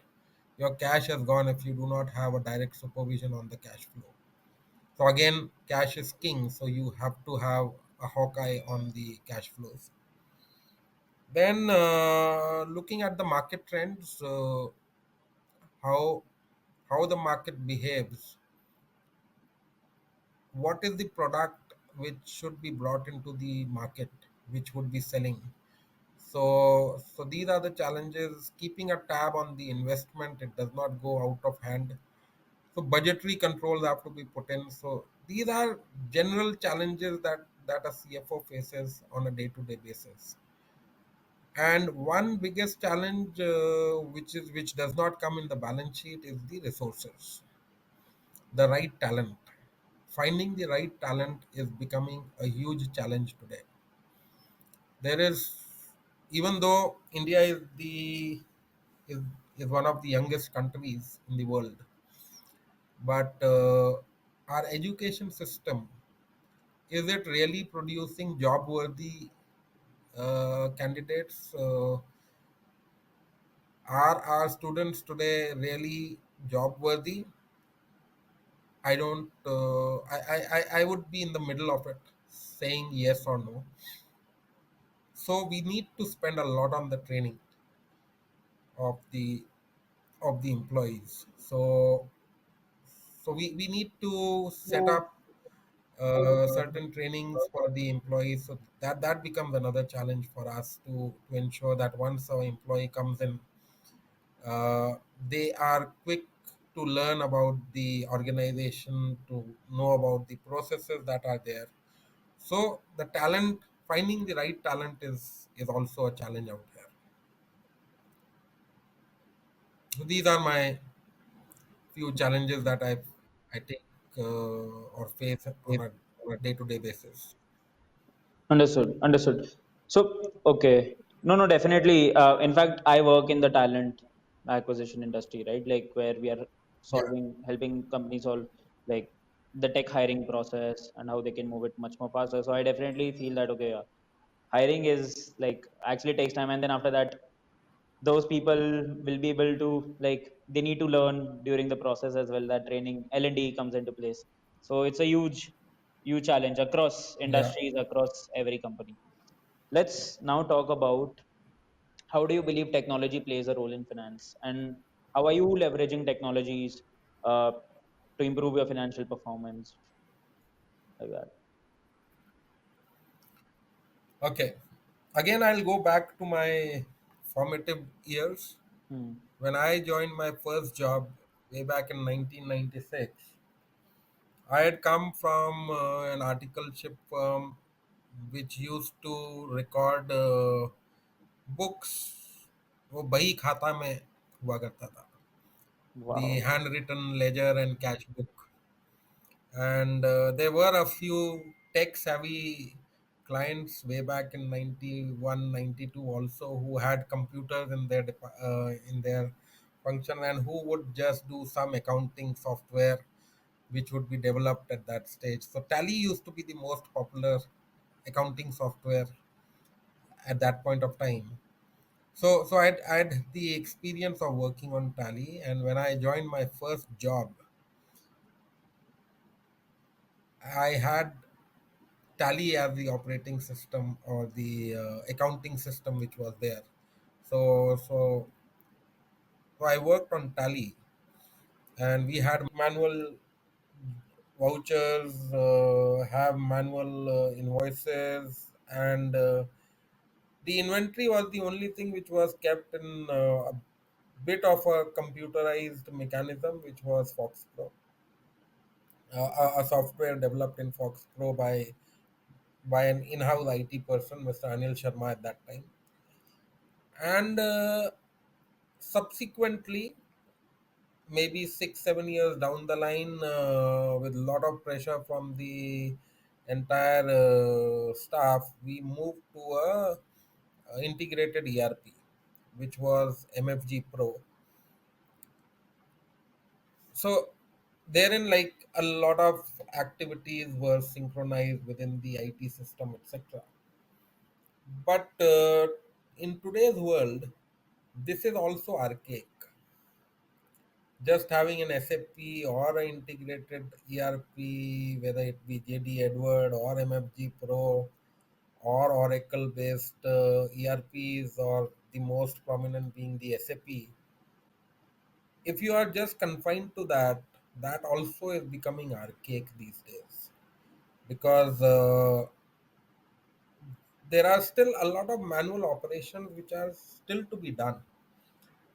your cash has gone if you do not have a direct supervision on the cash flow. So again, cash is king, so you have to have a hawkeye on the cash flows. Then looking at the market trends, how how the market behaves, what is the product which should be brought into the market, which would be selling. So these are the challenges. Keeping a tab on the investment, it does not go out of hand. So budgetary controls have to be put in. So these are general challenges that a CFO faces on a day-to-day basis. And one biggest challenge, which does not come in the balance sheet, is the resources, the right talent. Finding the right talent is becoming a huge challenge today. There is, even though India is, is one of the youngest countries in the world, but our education system, is it really producing job worthy candidates? Are our students today really job worthy? I don't. I would be in the middle of it, saying yes or no. So we need to spend a lot on the training of the employees. So we need to set up certain trainings for the employees, so that becomes another challenge for us to ensure that once our employee comes in, they are quick to learn about the organization, to know about the processes that are there. So the talent, finding the right talent is also a challenge out there. So these are my few challenges that I take or face on a day-to-day basis. Understood. Understood. So, okay. No, no, definitely. In fact, I work in the talent acquisition industry, right? Like where we are Yeah, helping companies solve like the tech hiring process and how they can move it much more faster. So I definitely feel that, okay, hiring is like actually takes time. And then after that, those people will be able to like, they need to learn during the process as well. That training, L&D comes into place. So it's a huge challenge across yeah. industries, across every company. Let's now talk about how do you believe technology plays a role in finance, and how are you leveraging technologies uh, to improve your financial performance, like that. Okay. Again, I'll go back to my formative years. Hmm. When I joined my first job way back in 1996, I had come from an articleship firm which used to record books. वो बही खाता में हुआ करता था, the Wow. handwritten ledger and cash book. And there were a few tech savvy clients way back in 91, 92 also, who had computers in their in their function, and who would just do some accounting software which would be developed at that stage. So Tally used to be the most popular accounting software at that point of time. So I'd the experience of working on Tally, and when I joined my first job, I had Tally as the operating system, or the accounting system which was there. So so so I worked on Tally, and we had manual vouchers, have manual invoices, and the inventory was the only thing which was kept in a bit of a computerized mechanism, which was Fox Pro, a software developed in Fox Pro by an in-house IT person, Mr. Anil Sharma at that time. And subsequently, maybe 6 7 years down the line, with a lot of pressure from the entire staff, we moved to a integrated ERP, which was MFG Pro. So therein, like, a lot of activities were synchronized within the IT system, etc. But in today's world, this is also archaic. Just having an SAP or an integrated ERP, whether it be JD Edward or MFG Pro or Oracle based ERPs, or the most prominent being the SAP, if you are just confined to that, that also is becoming archaic these days, because there are still a lot of manual operations which are still to be done.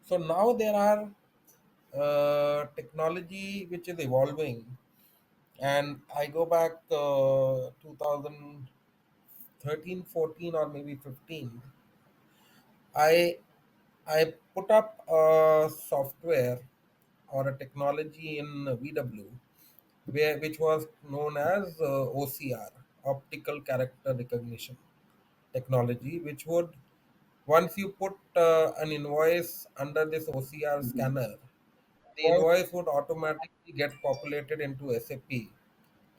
So now there are technology which is evolving, and I go back 2013, 14, or maybe 15. I I put up a software or a technology in VW, which was known as OCR, optical character recognition technology, which would, once you put an invoice under this OCR Mhm. scanner, the invoice would automatically get populated into SAP,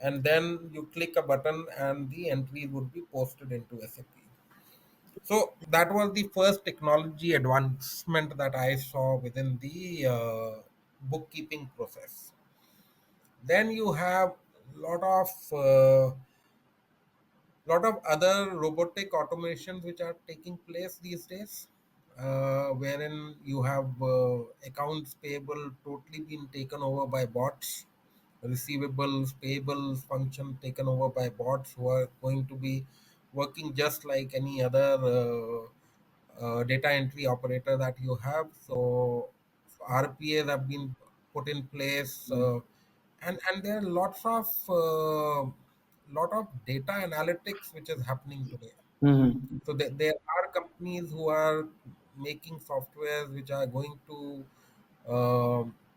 and then you click a button and the entries would be posted into SAP. So that was the first technology advancement that I saw within the bookkeeping process. Then you have lot of other robotic automations which are taking place these days, wherein you have accounts payable totally being taken over by bots, receivables, payables function taken over by bots, who are going to be working just like any other data entry operator that you have. So RPAs have been put in place, Hmm. and there are lot of data analytics which is happening today. Mhm. So there are companies who are making softwares which are going to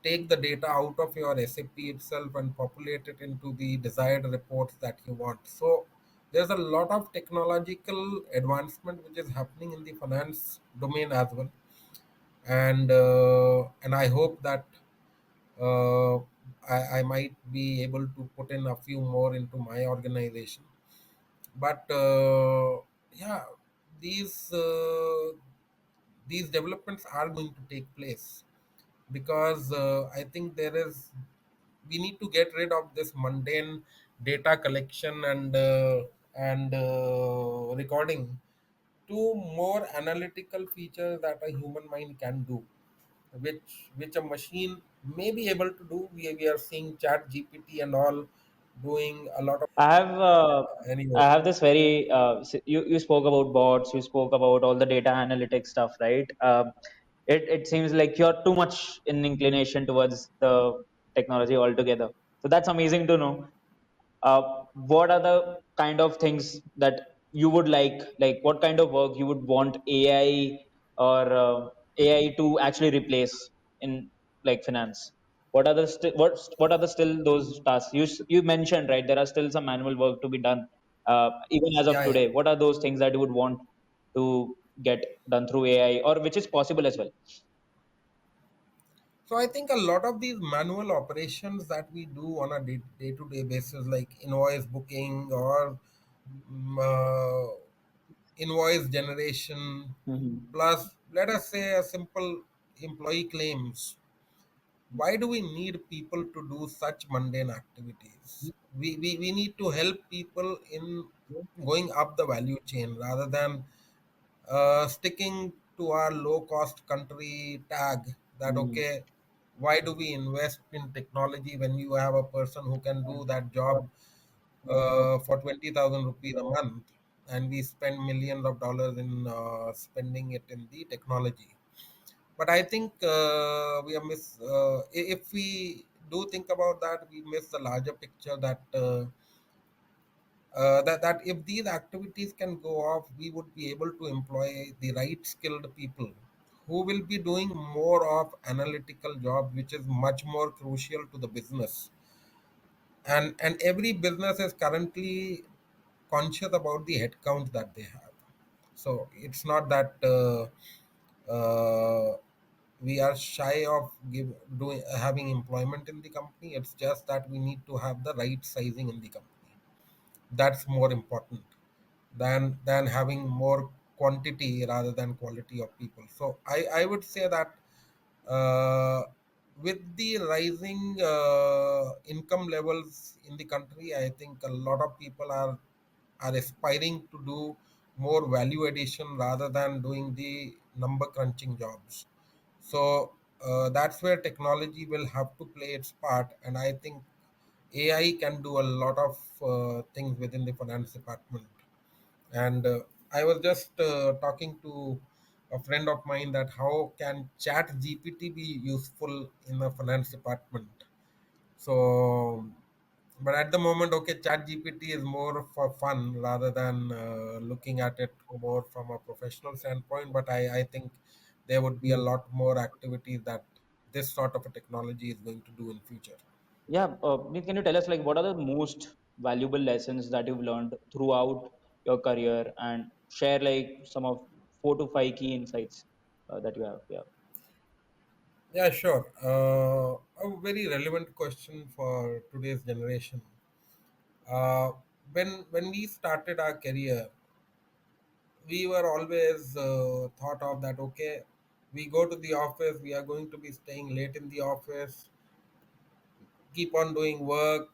take the data out of your SAP itself and populate it into the desired reports that you want. So there's a lot of technological advancement which is happening in the finance domain as well, and I hope that uh, I might be able to put in a few more into my organization. But yeah, these uh, these developments are going to take place, because I think we need to get rid of this mundane data collection and recording, to more analytical features that a human mind can do, which a machine may be able to do. We are seeing chat GPT and all doing a lot of, I have anyway. I have this you spoke about bots, you spoke about all the data analytics stuff, right? It seems like you're too much in inclination towards the technology altogether. So that's amazing to know. What are the kind of things that you would like what kind of work you would want AI or AI to actually replace in like finance? What are the what are the still those tasks you mentioned, right? There are still some manual work to be done, even as of Yeah, yeah. today. What are those things that you would want to get done through AI, or which is possible as well? So I think a lot of these manual operations that we do on a day-to-day basis, like invoice booking or mm, uh, invoice generation, Hmm. plus let us say a simple employee claims. Why do we need people to do such mundane activities? We need to help people in going up the value chain rather than sticking to our low cost country tag that Hmm. okay, why do we invest in technology when you have a person who can do that job for 20,000 rupees a month, and we spend millions of dollars in spending it in the technology. But I think we are if we do think about that, we miss the larger picture that that if these activities can go off, we would be able to employ the right skilled people who will be doing more of analytical job, which is much more crucial to the business. And every business is currently conscious about the headcount that they have. So it's not that we are shy of doing having employment in the company. It's just that we need to have the right sizing in the company. That's more important than having more quantity rather than quality of people. So I would say that uh, with the rising income levels in the country, I think a lot of people are aspiring to do more value addition rather than doing the number crunching jobs. So that's where technology will have to play its part, and I think AI can do a lot of things within the finance department. And I was just talking to a friend of mine that how can Chat GPT be useful in the finance department. So, but at the moment, okay, Chat GPT is more for fun rather than looking at it more from a professional standpoint. But I think there would be a lot more activities that this sort of a technology is going to do in future. Yeah, Meet, can you tell us like what are the most valuable lessons that you've learned throughout your career and share like some of 4 to 5 key insights that you have? Yeah. Yeah, sure. A very relevant question for today's generation. Uh, when we started our career, we were always thought of that okay, we go to the office, we are going to be staying late in the office, keep on doing work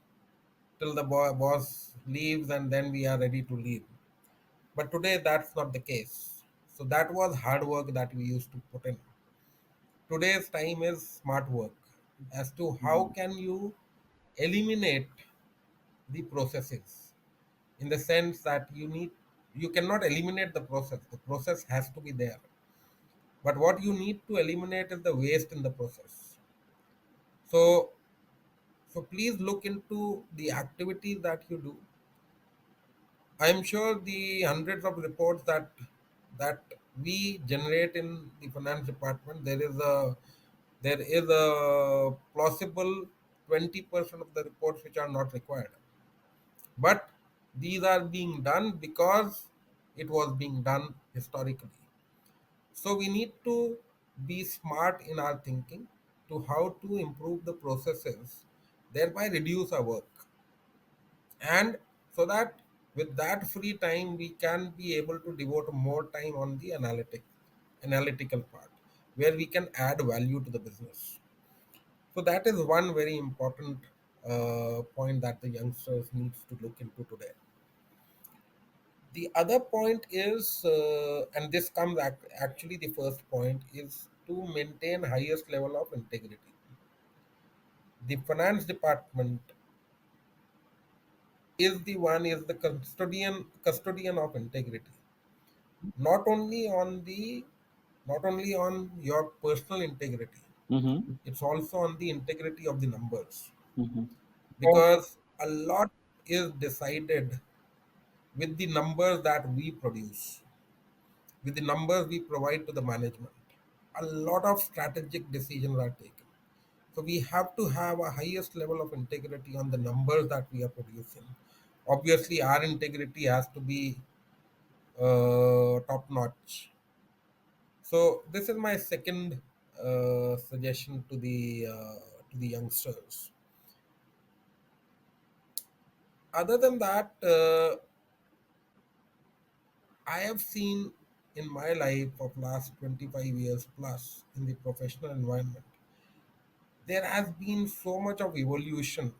till the boss leaves, and then we are ready to leave. But today, that's not the case. So that was hard work that we used to put in. Today's time is smart work as to how Mhm. can you eliminate the processes, in the sense that you cannot eliminate the process has to be there, but what you need to eliminate is the waste in the process. So so please look into the activities that you do. I'm sure the hundreds of reports that we generate in the finance department, there is a plausible 20% of the reports which are not required, but these are being done because it was being done historically. So we need to be smart in our thinking to how to improve the processes, thereby reduce our work, and so that with that free time we can be able to devote more time on the analytical part, where we can add value to the business. So that is one very important point that the youngsters needs to look into today. The other point is, and this comes actually the first point is to maintain highest level of integrity. The finance department is the custodian of integrity, not only on the not only on your personal integrity, Mm-hmm. it's also on the integrity of the numbers, Mm-hmm. because a lot is decided with the numbers that we produce, with the numbers we provide to the management. A lot of strategic decisions are taken. So we have to have a highest level of integrity on the numbers that we are producing. Obviously, our integrity has to be top notch. So this is my second suggestion to the youngsters. Other than that, I have seen in my life of last 25 years plus in the professional environment, there has been so much of evolution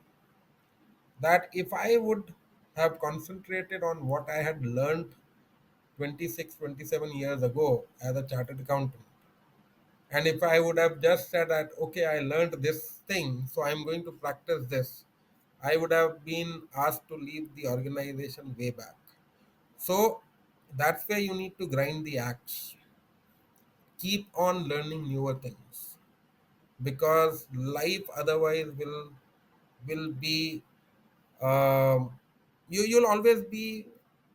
that if I would have concentrated on what I had learned 26, 27 years ago as a chartered accountant, and if I would have just said that, okay, I learned this thing, so I'm going to practice this, I would have been asked to leave the organization way back. So that's where you need to grind the axe, keep on learning newer things, because life otherwise will be you'll always be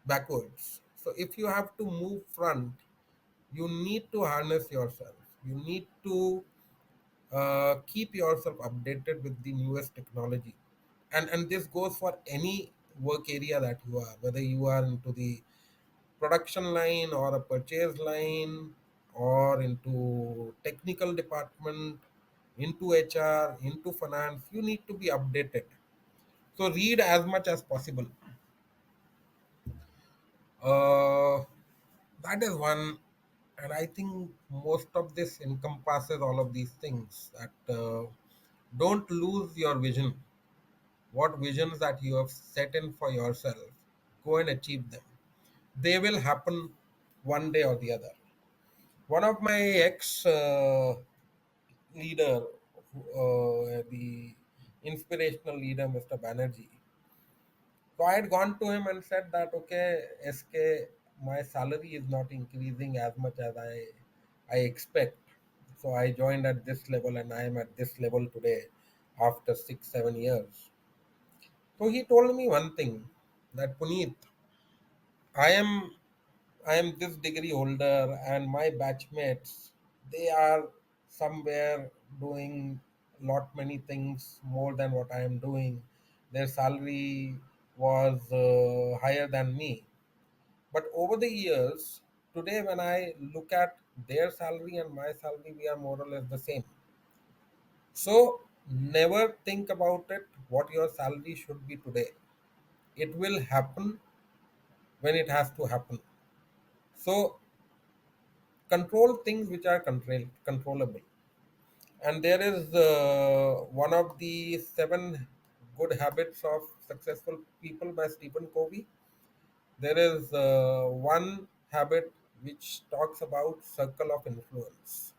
backwards. So if you have to move front, you need to harness yourself, you need to keep yourself updated with the newest technology, and this goes for any work area that you are, whether you are into the production line or a purchase line or into technical department, into HR, into finance, you need to be updated. So read as much as possible. uh, that is one, and I think most of this encompasses all of these things, that don't lose your vision. What visions that you have set in for yourself, go and achieve them. They will happen one day or the other. One of my ex leader, the inspirational leader, Mr. Banerjee. So I had gone to him and said that, okay, SK, my salary is not increasing as much as I expect. So I joined at this level and I am at this level today after 6, 7 years. So he told me one thing, that Puneet, I am I am this degree holder and my batchmates, they are somewhere doing lot many things more than what I am doing. Their salary was higher than me. But over the years, today when I look at their salary and my salary, we are more or less the same. So never think about it what your salary should be today. It will happen when it has to happen. So control things which are controllable. And there is one of the seven good habits of successful people by Stephen Covey. There is one habit which talks about circle of influence.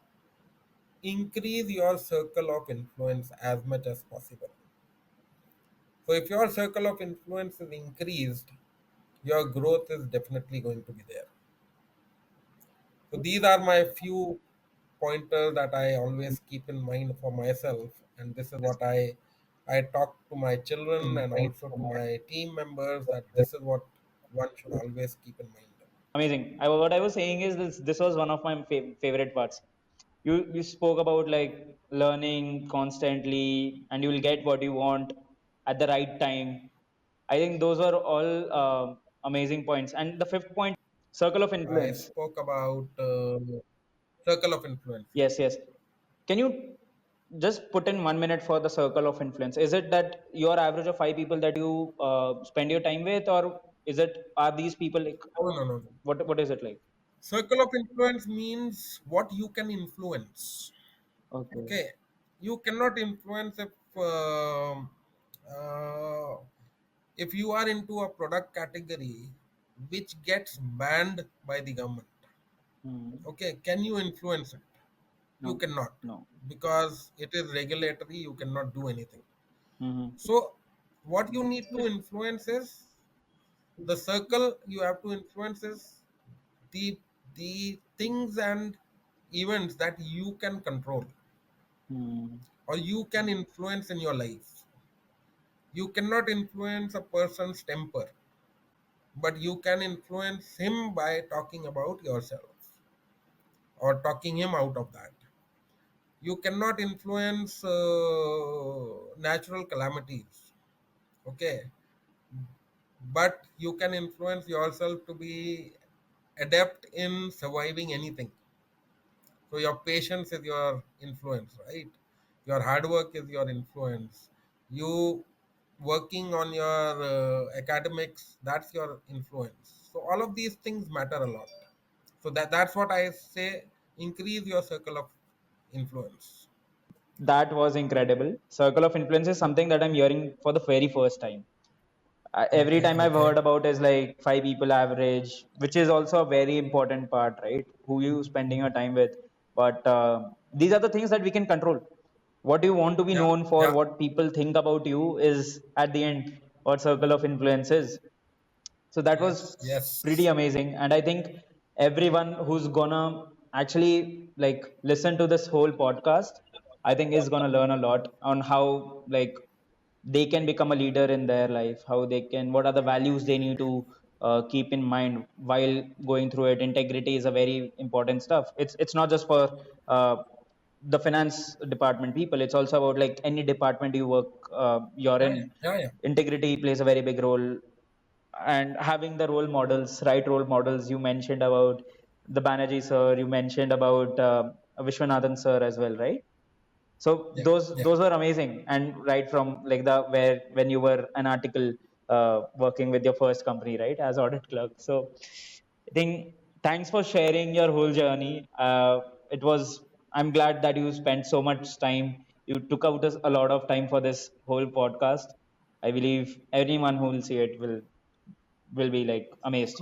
Increase your circle of influence as much as possible. So if your circle of influence is increased, your growth is definitely going to be there. So these are my few pointers that I always keep in mind for myself, and this is what I talk to my children and also to my team members, that this is what one should always keep in mind. Amazing. What I was saying is this was one of my favorite parts. You spoke about like learning constantly, and you will get what you want at the right time. I think those are all amazing points. And the fifth point, circle of I influence. spoke about circle of influence. Yeah. Yes, yes. Can you just put in 1 minute for the circle of influence? Is it that your average of five people that you spend your time with, or is it are these people like No, no, no, no. what is it like? Circle of influence means what you can influence. Okay. Okay, you cannot influence uh, if you are into a product category which gets banned by the government. Hmm. Okay, can you influence it? You No, cannot, no. because it is regulatory, you cannot do anything. Hmm. So what you need to influence is the circle. You have to influence is the things and events that you can control Hmm. or you can influence in your life. You cannot influence a person's temper, but you can influence him by talking about yourself or talking him out of that. You cannot influence natural calamities, okay, but you can influence yourself to be adept in surviving anything. So your patience is your influence, right? Your hard work is your influence. You working on your academics, that's your influence. So all of these things matter a lot. So that's what I say. Increase your circle of influence. That was incredible. Circle of influence is something that I'm hearing for the very first time. Every Okay, time I've okay. heard about is like five people average, which is also a very important part, right? Who you spending your time with. But these are the things that we can control. What you want to be Yeah, known for, yeah. what people think about you is at the end what circle of influence is. So that was Yes, pretty yes. amazing. And I think everyone who's gonna actually like listen to this whole podcast, I think is gonna learn a lot on how like they can become a leader in their life, how they can, what are the values they need to keep in mind while going through it. Integrity is a very important stuff. It's not just for the finance department people. It's also about like any department you work, you're Yeah, in. yeah, yeah. Integrity plays a very big role, and having the role models, right role models. You mentioned about the Banerjee sir, you mentioned about Vishwanathan sir as well, right? So Yeah, yeah. those were amazing, and right from like the where when you were an article working with your first company, right, as audit clerk. So I think thanks for sharing your whole journey. It was I'm glad that you spent so much time. You took out a lot of time for this whole podcast. I believe anyone who will see it will be like amazed.